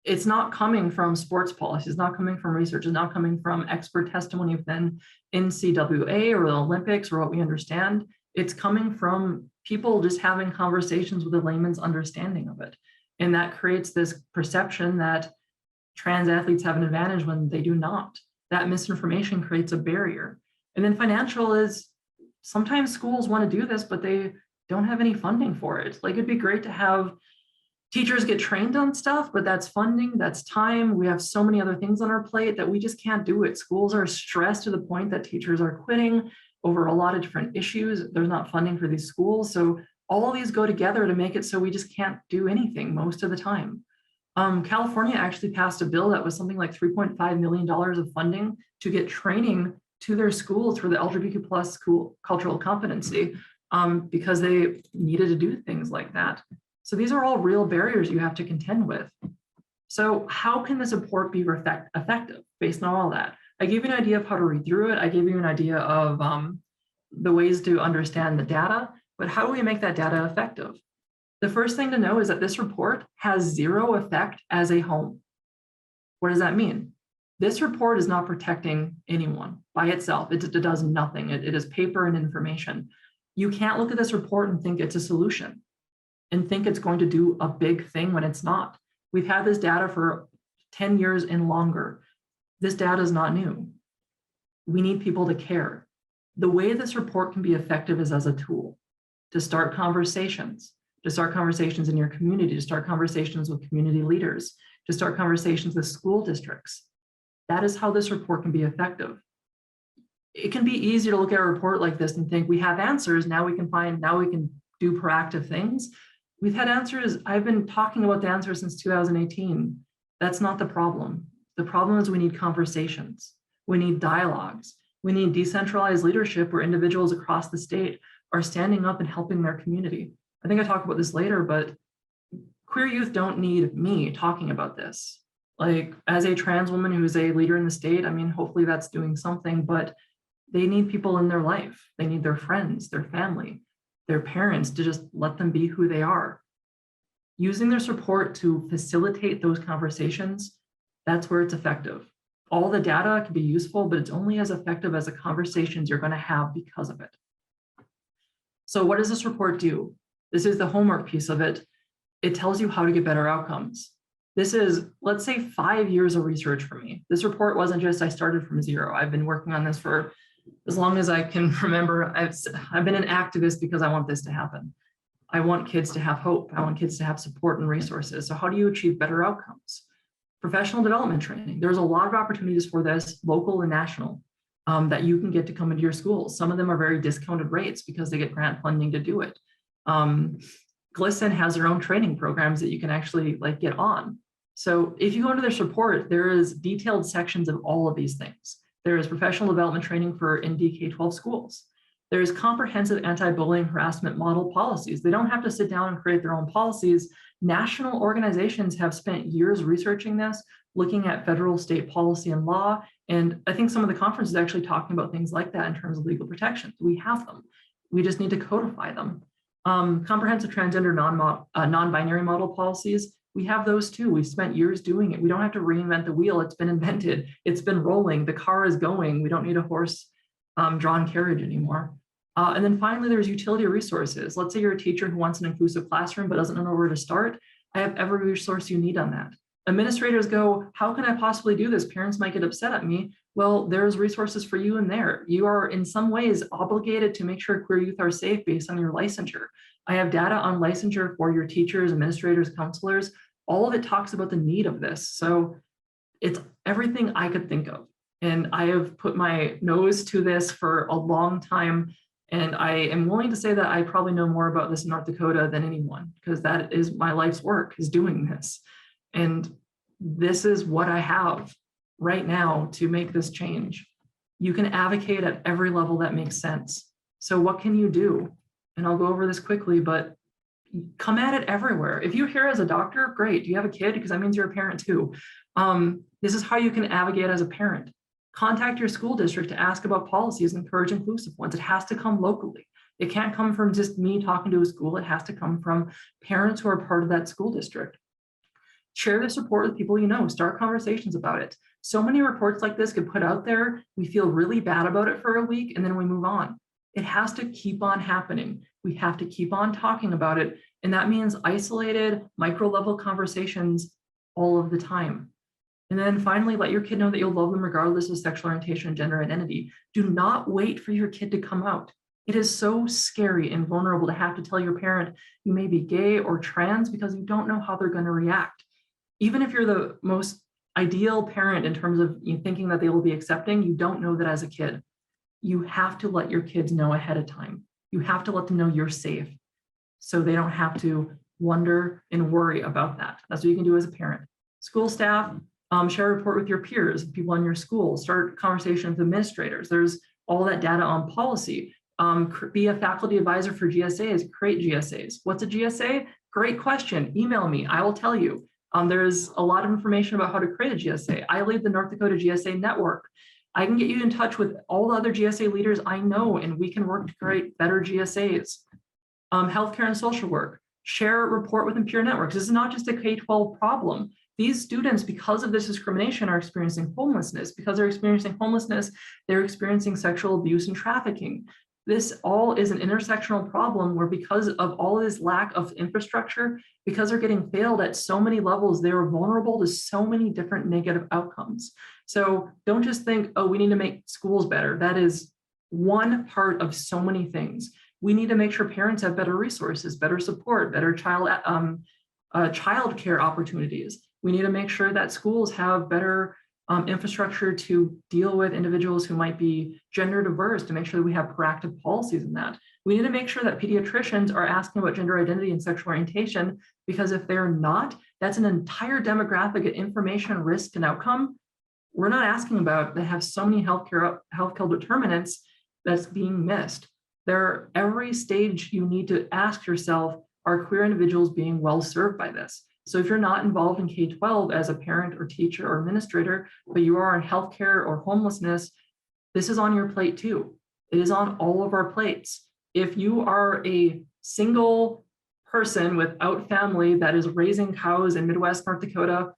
it's not coming from sports policy. It's not coming from research. It's not coming from expert testimony within NCAA or the Olympics or what we understand. It's coming from people just having conversations with a layman's understanding of it. And that creates this perception that trans athletes have an advantage when they do not. That misinformation creates a barrier. And then financial is sometimes schools want to do this, but they don't have any funding for it. Like it'd be great to have teachers get trained on stuff, but that's funding, that's time. We have so many other things on our plate that we just can't do it. Schools are stressed to the point that teachers are quitting over a lot of different issues. There's not funding for these schools. So all of these go together to make it so we just can't do anything most of the time. California actually passed a bill that was something like $3.5 million of funding to get training to their schools for the LGBTQ plus school cultural competency because they needed to do things like that. So these are all real barriers you have to contend with. So how can the support be effective based on all that? I gave you an idea of how to read through it. I gave you an idea of the ways to understand the data, but how do we make that data effective? The first thing to know is that this report has zero effect as a home. What does that mean? This report is not protecting anyone by itself. It does nothing. It is paper and information. You can't look at this report and think it's a solution and think it's going to do a big thing when it's not. We've had this data for 10 years and longer. This data is not new. We need people to care. The way this report can be effective is as a tool to start conversations, in your community, to start conversations with community leaders, to start conversations with school districts. That is how this report can be effective. It can be easy to look at a report like this and think we have answers, now we can do proactive things. We've had answers. I've been talking about the answer since 2018. That's not the problem. The problem is we need conversations. We need dialogues. We need decentralized leadership where individuals across the state are standing up and helping their community. I think I talk about this later, but queer youth don't need me talking about this. Like, as a trans woman who's a leader in the state, I mean, hopefully that's doing something, but they need people in their life. They need their friends, their family, their parents to just let them be who they are. Using their support to facilitate those conversations, that's where it's effective. All the data can be useful, but it's only as effective as the conversations you're going to have because of it. So what does this report do? This is the homework piece of it. It tells you how to get better outcomes. This is, let's say, 5 years of research for me. This report wasn't just I started from zero. I've been working on this for as long as I can remember. I've been an activist because I want this to happen. I want kids to have hope. I want kids to have support and resources. So how do you achieve better outcomes? Professional development training. There's a lot of opportunities for this, local and national, that you can get to come into your schools. Some of them are very discounted rates because they get grant funding to do it. GLSEN has their own training programs that you can actually get on. So if you go into this report, there is detailed sections of all of these things. There is professional development training for ND-K-12 schools. There's comprehensive anti-bullying harassment model policies. They don't have to sit down and create their own policies. National organizations have spent years researching this, looking at federal, state policy and law. And I think some of the conferences are actually talking about things like that in terms of legal protections. We have them. We just need to codify them. Comprehensive transgender non-binary model policies, we have those too. We've spent years doing it. We don't have to reinvent the wheel. It's been invented. It's been rolling. The car is going. We don't need a horse-drawn carriage anymore. And then finally, there's utility resources. Let's say you're a teacher who wants an inclusive classroom but doesn't know where to start. I have every resource you need on that. Administrators go, how can I possibly do this? Parents might get upset at me. Well, there's resources for you in there. You are in some ways obligated to make sure queer youth are safe based on your licensure. I have data on licensure for your teachers, administrators, counselors. All of it talks about the need of this. So it's everything I could think of. And I have put my nose to this for a long time. And I am willing to say that I probably know more about this in North Dakota than anyone, because that is my life's work, is doing this. And this is what I have right now to make this change. You can advocate at every level that makes sense. So what can you do? And I'll go over this quickly, but come at it everywhere. If you're here as a doctor, great. Do you have a kid? Because that means you're a parent too. This is how you can advocate as a parent. Contact your school district to ask about policies and encourage inclusive ones. It has to come locally. It can't come from just me talking to a school. It has to come from parents who are part of that school district. Share this report with people you know. Start conversations about it. So many reports like this get put out there. We feel really bad about it for a week and then we move on. It has to keep on happening. We have to keep on talking about it. And that means isolated, micro-level conversations all of the time. And then finally, let your kid know that you'll love them regardless of sexual orientation and gender identity. Do not wait for your kid to come out. It is so scary and vulnerable to have to tell your parent you may be gay or trans because you don't know how they're going to react. Even if you're the most ideal parent in terms of thinking that they will be accepting, you don't know that as a kid. You have to let your kids know ahead of time. You have to let them know you're safe so they don't have to wonder and worry about that. That's what you can do as a parent. School staff, share a report with your peers, people in your school, start conversations with administrators. There's all that data on policy. Be a faculty advisor for GSAs, create GSAs. What's a GSA? Great question. Email me, I will tell you. There's a lot of information about how to create a GSA. I lead the North Dakota GSA network. I can get you in touch with all the other GSA leaders I know, and we can work to create better GSAs. Healthcare and social work. Share a report within peer networks. This is not just a K-12 problem. These students, because of this discrimination, are experiencing homelessness. Because they're experiencing homelessness, they're experiencing sexual abuse and trafficking. This all is an intersectional problem where, because of all of this lack of infrastructure, because they're getting failed at so many levels, they are vulnerable to so many different negative outcomes. So don't just think, oh, we need to make schools better. That is one part of so many things. We need to make sure parents have better resources, better support, better child care opportunities. We need to make sure that schools have better infrastructure to deal with individuals who might be gender diverse, to make sure that we have proactive policies in that. We need to make sure that pediatricians are asking about gender identity and sexual orientation, because if they're not, that's an entire demographic of information, risk, and outcome we're not asking about that have so many healthcare determinants that's being missed. Every stage you need to ask yourself, are queer individuals being well served by this? So if you're not involved in K-12 as a parent or teacher or administrator, but you are in healthcare or homelessness, this is on your plate too. It is on all of our plates. If you are a single person without family that is raising cows in Midwest North Dakota,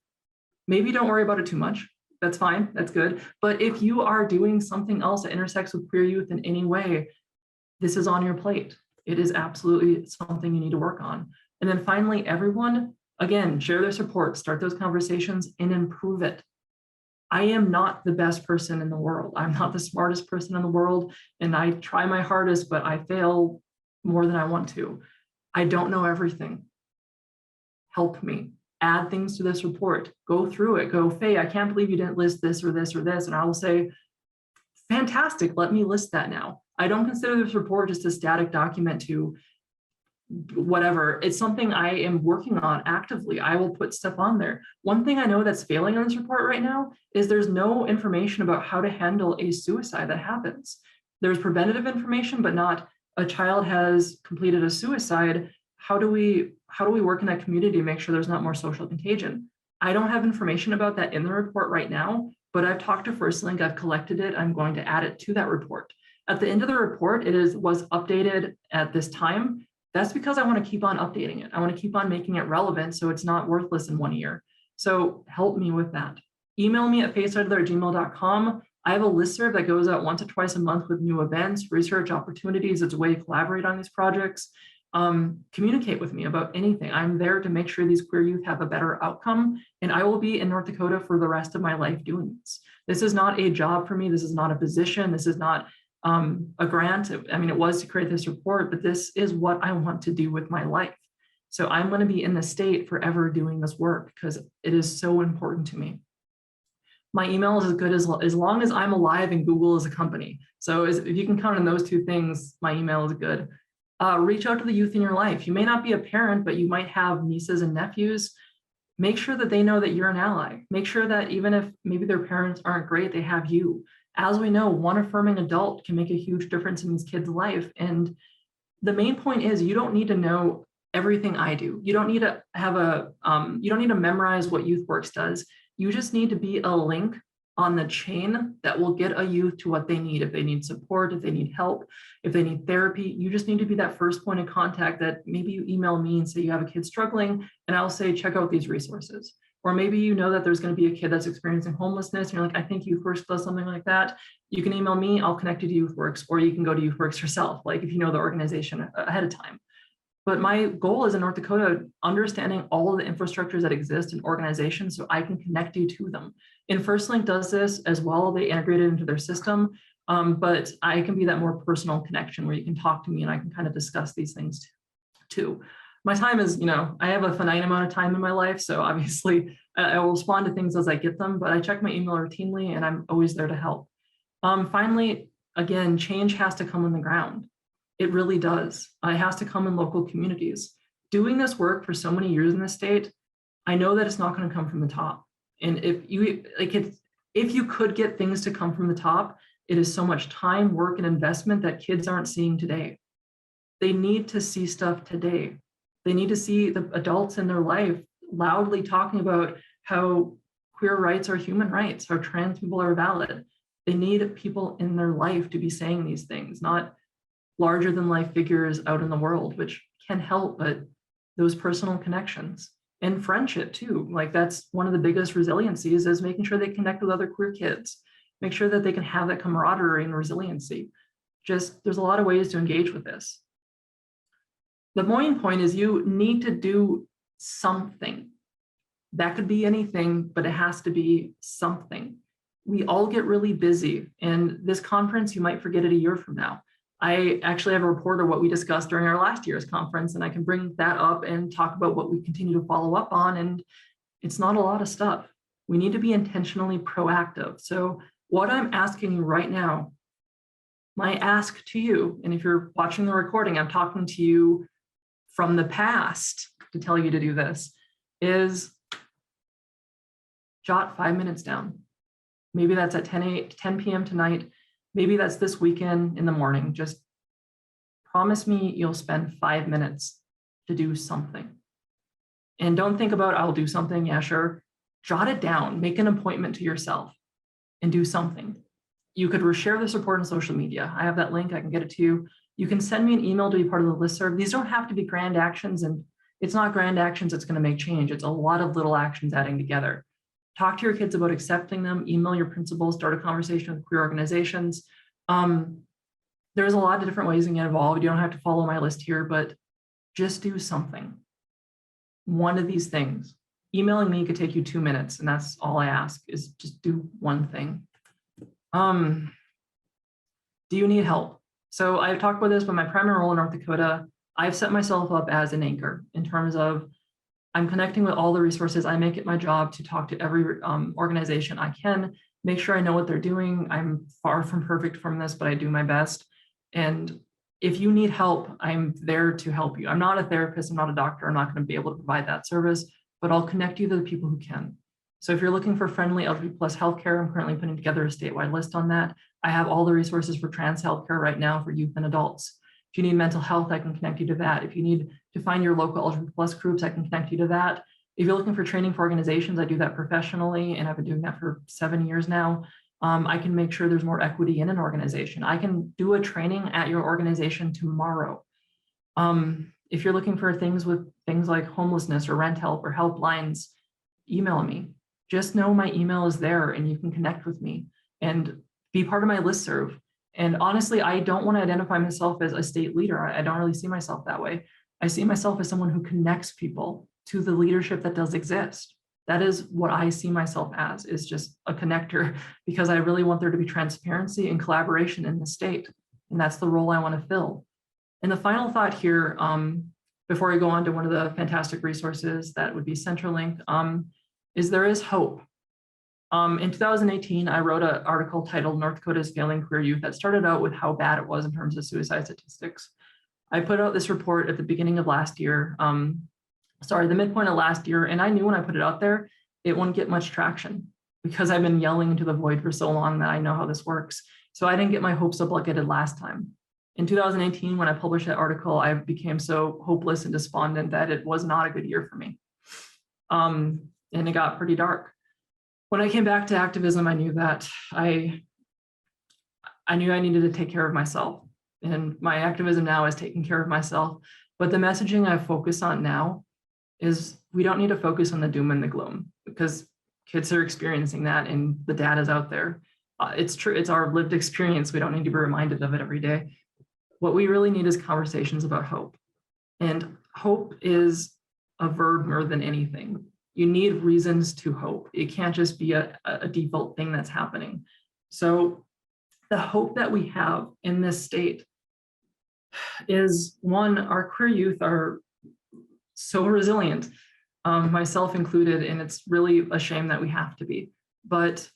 maybe don't worry about it too much. That's fine, that's good. But if you are doing something else that intersects with queer youth in any way, this is on your plate. It is absolutely something you need to work on. And then finally, everyone, again, share their support, start those conversations and improve it. I am not the best person in the world. I'm not the smartest person in the world. And I try my hardest, but I fail more than I want to. I don't know everything. Help me. Add things to this report. Go through it. Go, Faye, I can't believe you didn't list this or this or this. And I will say, fantastic, let me list that now. I don't consider this report just a static document to whatever. It's something I am working on actively. I will put stuff on there. One thing I know that's failing on this report right now is there's no information about how to handle a suicide that happens. There's preventative information, but not a child has completed a suicide. How do we work in that community to make sure there's not more social contagion? I don't have information about that in the report right now, but I've talked to FirstLink, I've collected it, I'm going to add it to that report. At the end of the report, was updated at this time. That's because I want to keep on updating it. I want to keep on making it relevant so it's not worthless in 1 year. So help me with that. Email me at fayeseidler@gmail.com. I have a listserv that goes out once or twice a month with new events, research opportunities. It's a way to collaborate on these projects. Communicate with me about anything. I'm there to make sure these queer youth have a better outcome, and I will be in North Dakota for the rest of my life doing this. This is not a job for me. This is not a position. This is not a grant. I mean, it was to create this report, but this is what I want to do with my life. So I'm going to be in the state forever doing this work because it is so important to me. My email is as good as long as I'm alive and Google is a company. So if you can count on those two things, my email is good. Reach out to the youth in your life. You may not be a parent, but you might have nieces and nephews. Make sure that they know that you're an ally. Make sure that even if maybe their parents aren't great, they have you. As we know, one affirming adult can make a huge difference in these kids' life. And the main point is you don't need to know everything I do. You don't need to have you don't need to memorize what YouthWorks does. You just need to be a link on the chain that will get a youth to what they need. If they need support, if they need help, if they need therapy, you just need to be that first point of contact that maybe you email me and say you have a kid struggling, and I'll say, check out these resources. Or maybe you know that there's going to be a kid that's experiencing homelessness and you're like, I think YouthWorks does something like that. You can email me, I'll connect you to YouthWorks, or you can go to YouthWorks yourself, like if you know the organization ahead of time. But my goal is in North Dakota, understanding all of the infrastructures that exist in organizations so I can connect you to them. And FirstLink does this as well. They integrate it into their system, but I can be that more personal connection where you can talk to me and I can kind of discuss these things too. My time is, I have a finite amount of time in my life. So obviously I will respond to things as I get them, but I check my email routinely and I'm always there to help. Finally, again, change has to come on the ground. It really does. It has to come in local communities. Doing this work for so many years in the state, I know that it's not going to come from the top. And if you could get things to come from the top, it is so much time, work, and investment that kids aren't seeing today. They need to see stuff today. They need to see the adults in their life loudly talking about how queer rights are human rights, how trans people are valid. They need people in their life to be saying these things, not larger than life figures out in the world, which can help, but those personal connections and friendship too. Like that's one of the biggest resiliencies is making sure they connect with other queer kids, make sure that they can have that camaraderie and resiliency. There's a lot of ways to engage with this. The main point is you need to do something. That could be anything, but it has to be something. We all get really busy, and this conference, you might forget it a year from now. I actually have a report of what we discussed during our last year's conference, and I can bring that up and talk about what we continue to follow up on, and it's not a lot of stuff. We need to be intentionally proactive. So what I'm asking you right now my ask to you, and if you're watching the recording, I'm talking to you from the past to tell you to do this, is jot 5 minutes down. Maybe that's at 10 p.m. tonight. Maybe that's this weekend in the morning. Just promise me you'll spend 5 minutes to do something. And don't think about, I'll do something. Yeah, sure. Jot it down, make an appointment to yourself and do something. You could reshare this report on social media. I have that link, I can get it to you. You can send me an email to be part of the listserv. These don't have to be grand actions, and it's not grand actions that's going to make change. It's a lot of little actions adding together. Talk to your kids about accepting them, email your principals, start a conversation with queer organizations. There's a lot of different ways to get involved. You don't have to follow my list here, but just do something. One of these things. Emailing me could take you 2 minutes, and that's all I ask, is just do one thing. Do you need help? So I've talked about this, but my primary role in North Dakota, I've set myself up as an anchor in terms of I'm connecting with all the resources. I make it my job to talk to every organization I can, make sure I know what they're doing. I'm far from perfect from this, but I do my best. And if you need help, I'm there to help you. I'm not a therapist, I'm not a doctor, I'm not going to be able to provide that service, but I'll connect you to the people who can. So if you're looking for friendly LGBT+ healthcare, I'm currently putting together a statewide list on that. I have all the resources for trans healthcare right now for youth and adults. If you need mental health, I can connect you to that. If you need to find your local LGBT+ groups, I can connect you to that. If you're looking for training for organizations, I do that professionally, and I've been doing that for 7 years now. I can make sure there's more equity in an organization. I can do a training at your organization tomorrow. If you're looking for things like homelessness or rent help or helplines, email me. Just know my email is there and you can connect with me and be part of my listserv. And honestly, I don't want to identify myself as a state leader. I don't really see myself that way. I see myself as someone who connects people to the leadership that does exist. That is what I see myself as, is just a connector, because I really want there to be transparency and collaboration in the state. And that's the role I want to fill. And the final thought here, before I go on to one of the fantastic resources that would be CenterLink, is there is hope. In 2018, I wrote an article titled North Dakota's Failing Queer Youth that started out with how bad it was in terms of suicide statistics. I put out this report at the beginning of last year, the midpoint of last year, and I knew when I put it out there, it wouldn't get much traction because I've been yelling into the void for so long that I know how this works. So I didn't get my hopes up like I did last time. In 2018, when I published that article, I became so hopeless and despondent that it was not a good year for me. And it got pretty dark. When I came back to activism, I knew that I needed to take care of myself. And my activism now is taking care of myself. But the messaging I focus on now is we don't need to focus on the doom and the gloom, because kids are experiencing that and the data's out there. It's true, it's our lived experience. We don't need to be reminded of it every day. What we really need is conversations about hope. And hope is a verb more than anything. You need reasons to hope. It can't just be a default thing that's happening. So the hope that we have in this state is, one, our queer youth are so resilient, myself included, and it's really a shame that we have to be. But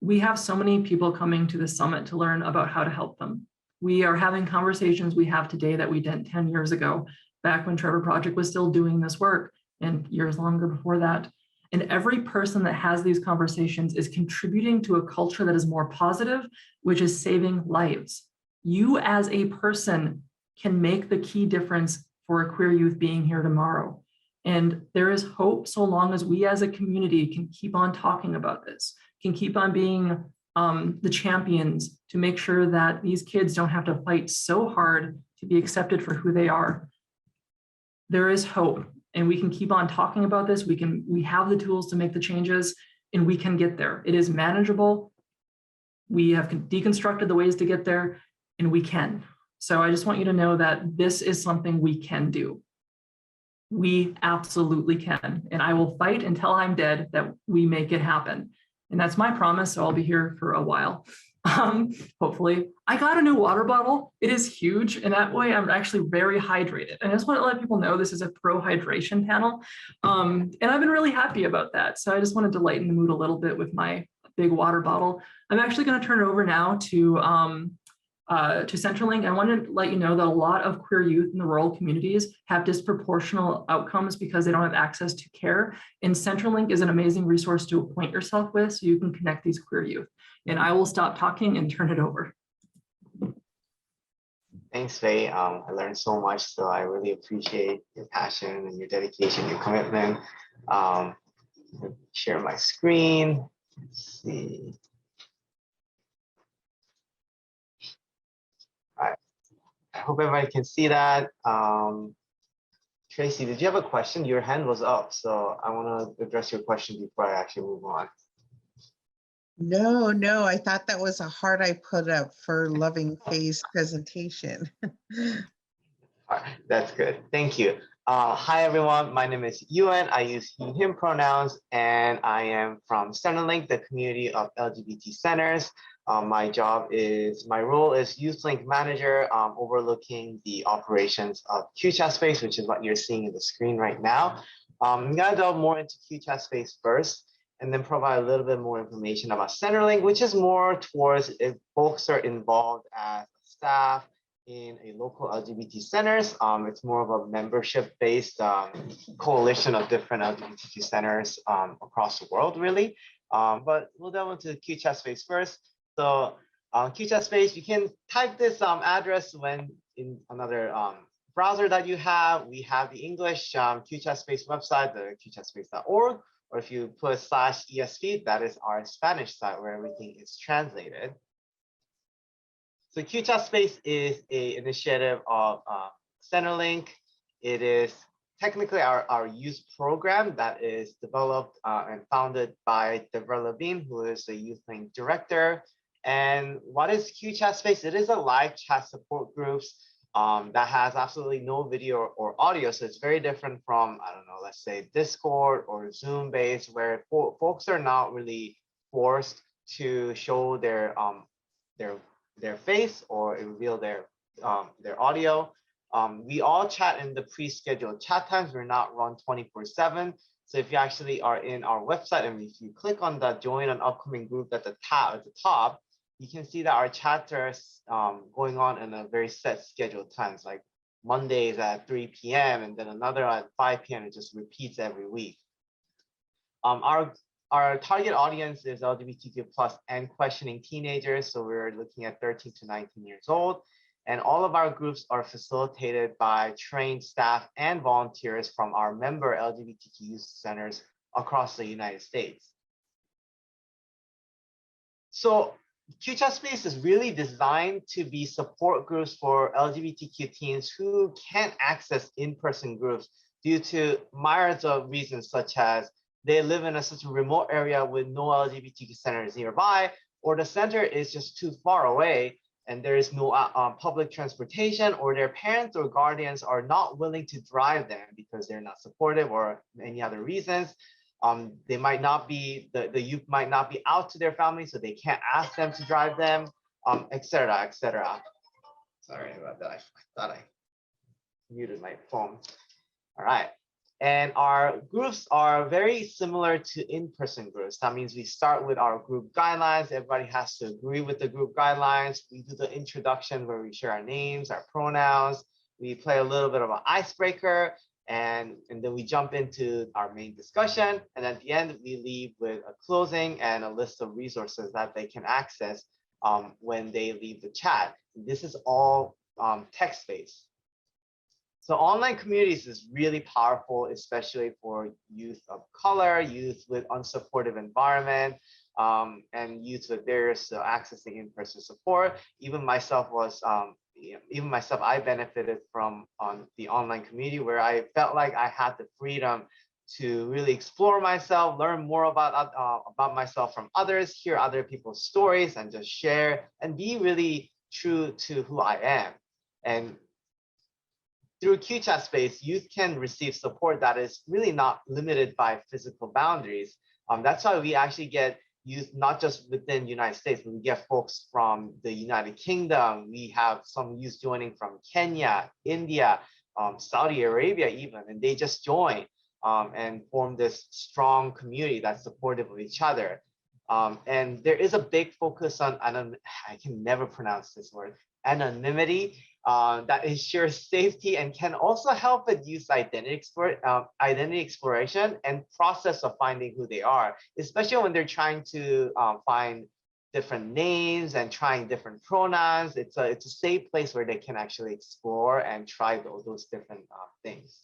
we have so many people coming to the summit to learn about how to help them. We are having conversations we have today that we did 10 years ago, back when Trevor Project was still doing this work, and years longer before that. And every person that has these conversations is contributing to a culture that is more positive, which is saving lives. You as a person can make the key difference for a queer youth being here tomorrow. And there is hope so long as we as a community can keep on talking about this, can keep on being the champions to make sure that these kids don't have to fight so hard to be accepted for who they are. There is hope, and we can keep on talking about this. We have the tools to make the changes, and we can get there. It is manageable. We have deconstructed the ways to get there, and we can. So I just want you to know that this is something we can do. We absolutely can. And I will fight until I'm dead that we make it happen. And that's my promise. So I'll be here for a while. Hopefully. I got a new water bottle. It is huge. And that way I'm actually very hydrated. And I just want to let people know this is a pro hydration panel. And I've been really happy about that. So I just wanted to lighten the mood a little bit with my big water bottle. I'm actually going to turn it over now to CenterLink. I want to let you know that a lot of queer youth in the rural communities have disproportional outcomes because they don't have access to care. And CenterLink is an amazing resource to acquaint yourself with so you can connect these queer youth. And I will stop talking and turn it over. Thanks, Faye. I learned so much, so I really appreciate your passion and your dedication, your commitment. Share my screen. Let's see. All right. I hope everybody can see that. Tracy, did you have a question? Your hand was up, so I want to address your question before I actually move on. No, I thought that was a heart I put up for loving Faye's presentation. All right, that's good. Thank you. Hi, everyone. My name is Euan. I use he, him pronouns, and I am from CenterLink, the Community of LGBT Centers. My role is YouthLink Manager, overlooking the operations of QChat Space, which is what you're seeing in the screen right now. I'm going to delve more into QChat Space first, and then provide a little bit more information about CenterLink, which is more towards if folks are involved as staff in a local LGBT centers. It's more of a membership-based coalition of different LGBTQ centers across the world, really. But we'll delve into QChat Space first. So QChat Space, you can type this address when in another browser that you have. We have the English QChat Space website, the qchatspace.org. Or if you put /ESV, that is our Spanish site where everything is translated. So QChat Space is an initiative of CenterLink. It is technically our youth program that is developed and founded by Deborah Levine, who is the YouthLink director. And what is QChat Space? It is a live chat support groups that has absolutely no video or audio. So it's very different from, I don't know, let's say Discord or Zoom based, where folks are not really forced to show their face or reveal their audio. We all chat in the pre-scheduled chat times. We're not run 24/7. So if you actually are in our website and if you click on the join an upcoming group at the top, you can see that our chats are going on in a very set scheduled times, like Mondays at 3 p.m. and then another at 5 p.m. It just repeats every week. Our target audience is LGBTQ+ and questioning teenagers. So we're looking at 13 to 19 years old. And all of our groups are facilitated by trained staff and volunteers from our member LGBTQ youth centers across the United States. So QChat Space is really designed to be support groups for LGBTQ teens who can't access in-person groups due to myriad of reasons, such as they live in such a remote area with no LGBTQ centers nearby, or the center is just too far away and there is no public transportation, or their parents or guardians are not willing to drive them because they're not supportive or any other reasons. They might not be, the youth might not be out to their family, so they can't ask them to drive them, et cetera, et cetera. Sorry about that. I thought I muted my phone. All right. And our groups are very similar to in-person groups. That means we start with our group guidelines. Everybody has to agree with the group guidelines. We do the introduction where we share our names, our pronouns. We play a little bit of an icebreaker. And then we jump into our main discussion. And at the end, we leave with a closing and a list of resources that they can access when they leave the chat. This is all text-based. So online communities is really powerful, especially for youth of color, youth with unsupportive environment, and youth with barriers to accessing in-person support. Even myself, I benefited from the online community where I felt like I had the freedom to really explore myself, learn more about myself from others, hear other people's stories, and just share and be really true to who I am. And through QChat Space, youth can receive support that is really not limited by physical boundaries. That's why we actually get youth not just within the United States, but we get folks from the United Kingdom. We have some youth joining from Kenya, India, Saudi Arabia even, and they just join and form this strong community that's supportive of each other. And there is a big focus on, I can never pronounce this word, anonymity, that ensures safety and can also help with youth identity exploration and process of finding who they are, especially when they're trying to find different names and trying different pronouns. It's a safe place where they can actually explore and try those different things.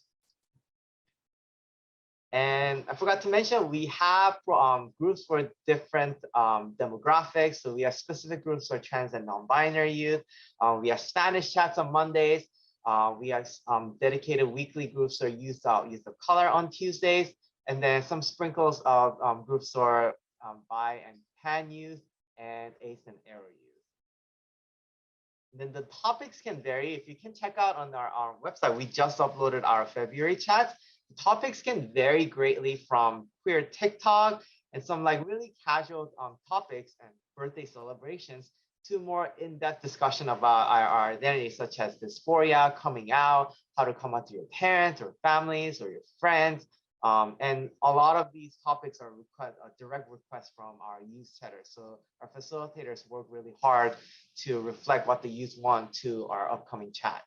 And I forgot to mention, we have groups for different demographics. So we have specific groups for trans and non-binary youth. We have Spanish chats on Mondays. We have dedicated weekly groups for youth of color on Tuesdays. And then some sprinkles of groups for bi and pan youth and ace and aro youth. And then the topics can vary. If you can check out on our website, we just uploaded our February chats. The topics can vary greatly from queer TikTok and some like really casual topics and birthday celebrations to more in-depth discussion about our identity, such as dysphoria, coming out, how to come out to your parents or families or your friends. And a lot of these topics are a direct request from our youth setters. So our facilitators work really hard to reflect what the youth want to our upcoming chats.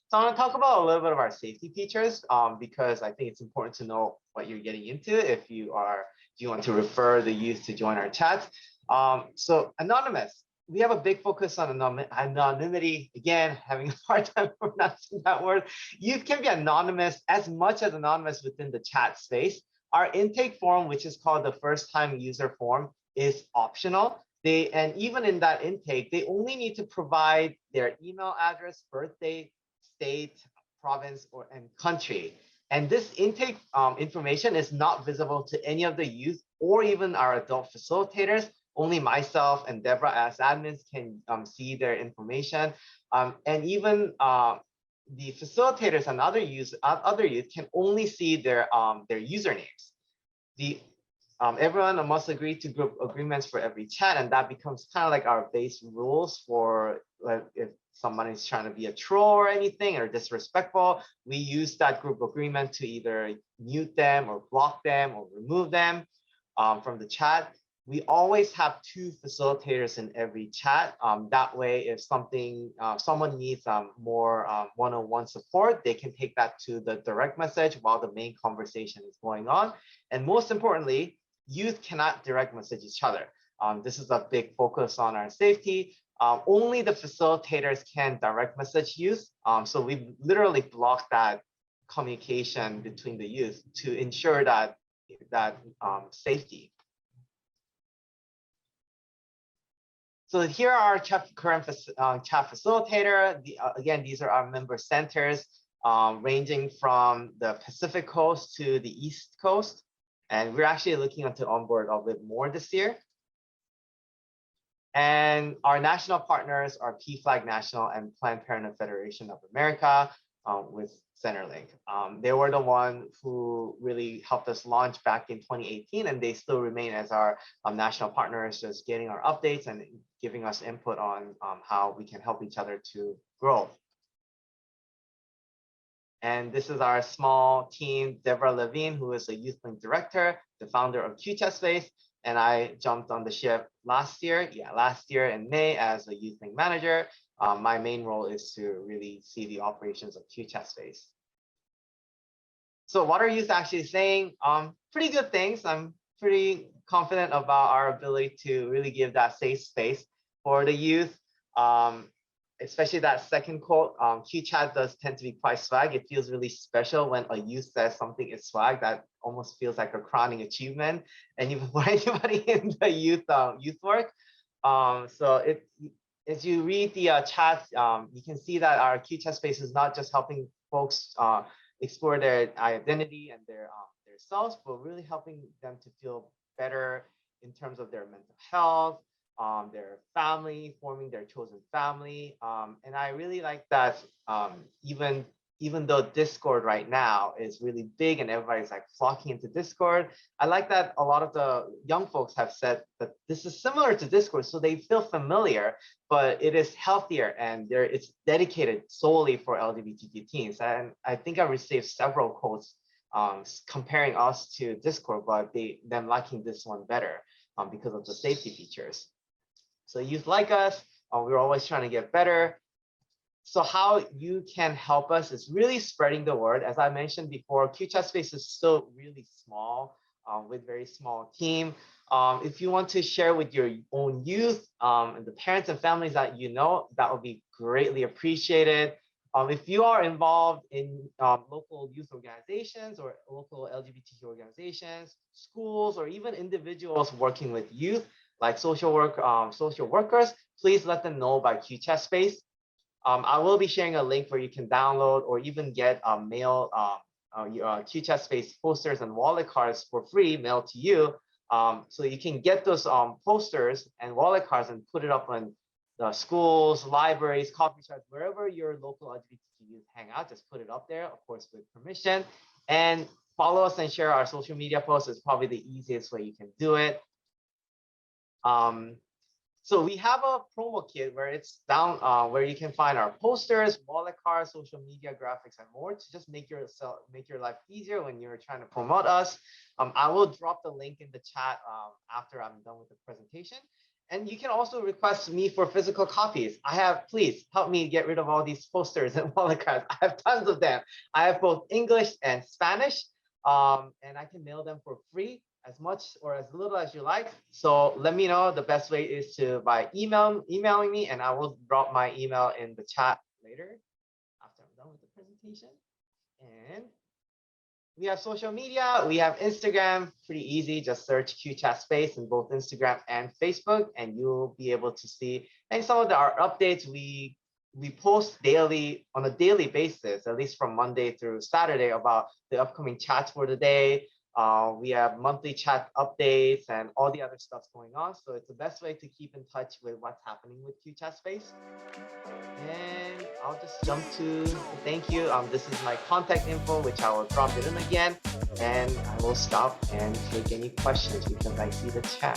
So I want to talk about a little bit of our safety features because I think it's important to know what you're getting into if you want to refer the youth to join our chats. So anonymous, we have a big focus on anonymity. Again, having a hard time pronouncing that word. Youth can be anonymous, as much as anonymous within the chat space. Our intake form, which is called the first time user form, is optional. And even in that intake, they only need to provide their email address, birthday, state, province, and country. And this intake information is not visible to any of the youth or even our adult facilitators. Only myself and Deborah as admins can see their information. And even the facilitators and other youth can only see their usernames. Everyone must agree to group agreements for every chat, and that becomes kind of like our base rules for if someone is trying to be a troll or anything or disrespectful, we use that group agreement to either mute them or block them or remove them from the chat. We always have 2 facilitators in every chat. That way, if someone needs more one-on-one support, they can take that to the direct message while the main conversation is going on. And most importantly, youth cannot direct message each other. This is a big focus on our safety. Only the facilitators can direct message youth. So we literally block that communication between the youth to ensure that safety. So here are our current chat facilitator. Again, these are our member centers ranging from the Pacific Coast to the East Coast. And we're actually looking to onboard a bit more this year. And our national partners are PFLAG National and Planned Parenthood Federation of America with CenterLink. They were the one who really helped us launch back in 2018, and they still remain as our national partners, just getting our updates and giving us input on how we can help each other to grow. And this is our small team, Deborah Levine, who is a YouthLink director, the founder of QChat Space. And I jumped on the ship last year in May as a YouthLink Manager. My main role is to really see the operations of QChat Space. So what are youth actually saying? Pretty good things. I'm pretty confident about our ability to really give that safe space for the youth. Especially that second quote, QChat does tend to be quite swag. It feels really special when a youth says something is swag. That almost feels like a crowning achievement, and even for anybody in the youth work. So as you read the chats, you can see that our QChat space is not just helping folks explore their identity and their selves, but really helping them to feel better in terms of their mental health, their family, forming their chosen family. And I really like that even though Discord right now is really big and everybody's like flocking into Discord, I like that a lot of the young folks have said that this is similar to Discord, so they feel familiar, but it is healthier and it's dedicated solely for LGBTQ teens. And I think I received several quotes comparing us to Discord, but them liking this one better because of the safety features. So youth like us, we're always trying to get better. So how you can help us is really spreading the word. As I mentioned before, QChat Space is still really small with very small team. If you want to share with your own youth and the parents and families that you know, that would be greatly appreciated. If you are involved in local youth organizations or local LGBTQ organizations, schools, or even individuals working with youth, like social workers, please let them know about QChat Space. I will be sharing a link where you can download or even get mail QChat Space posters and wallet cards for free mailed to you. So you can get those posters and wallet cards and put it up on the schools, libraries, coffee shops, wherever your local LGBTQ youth hang out, just put it up there, of course, with permission. And follow us and share our social media posts is probably the easiest way you can do it. So we have a promo kit where it's down, where you can find our posters, wallet cards, social media graphics, and more to just make your life easier when you're trying to promote us. I will drop the link in the chat after I'm done with the presentation. And you can also request me for physical copies. Please help me get rid of all these posters and wallet cards. I have tons of them. I have both English and Spanish, and I can mail them for free, as much or as little as you like. So let me know. The best way is by emailing me, and I will drop my email in the chat later after I'm done with the presentation. And we have social media. We have Instagram, pretty easy. Just search QChat Space in both Instagram and Facebook, and you'll be able to see. And some of our updates, we post daily, on a daily basis, at least from Monday through Saturday, about the upcoming chats for the day. We have monthly chat updates and all the other stuff going on. So it's the best way to keep in touch with what's happening with QChat Space. And I'll just jump to thank you. This is my contact info, which I will drop it in again. And I will stop and take any questions because I see the chat.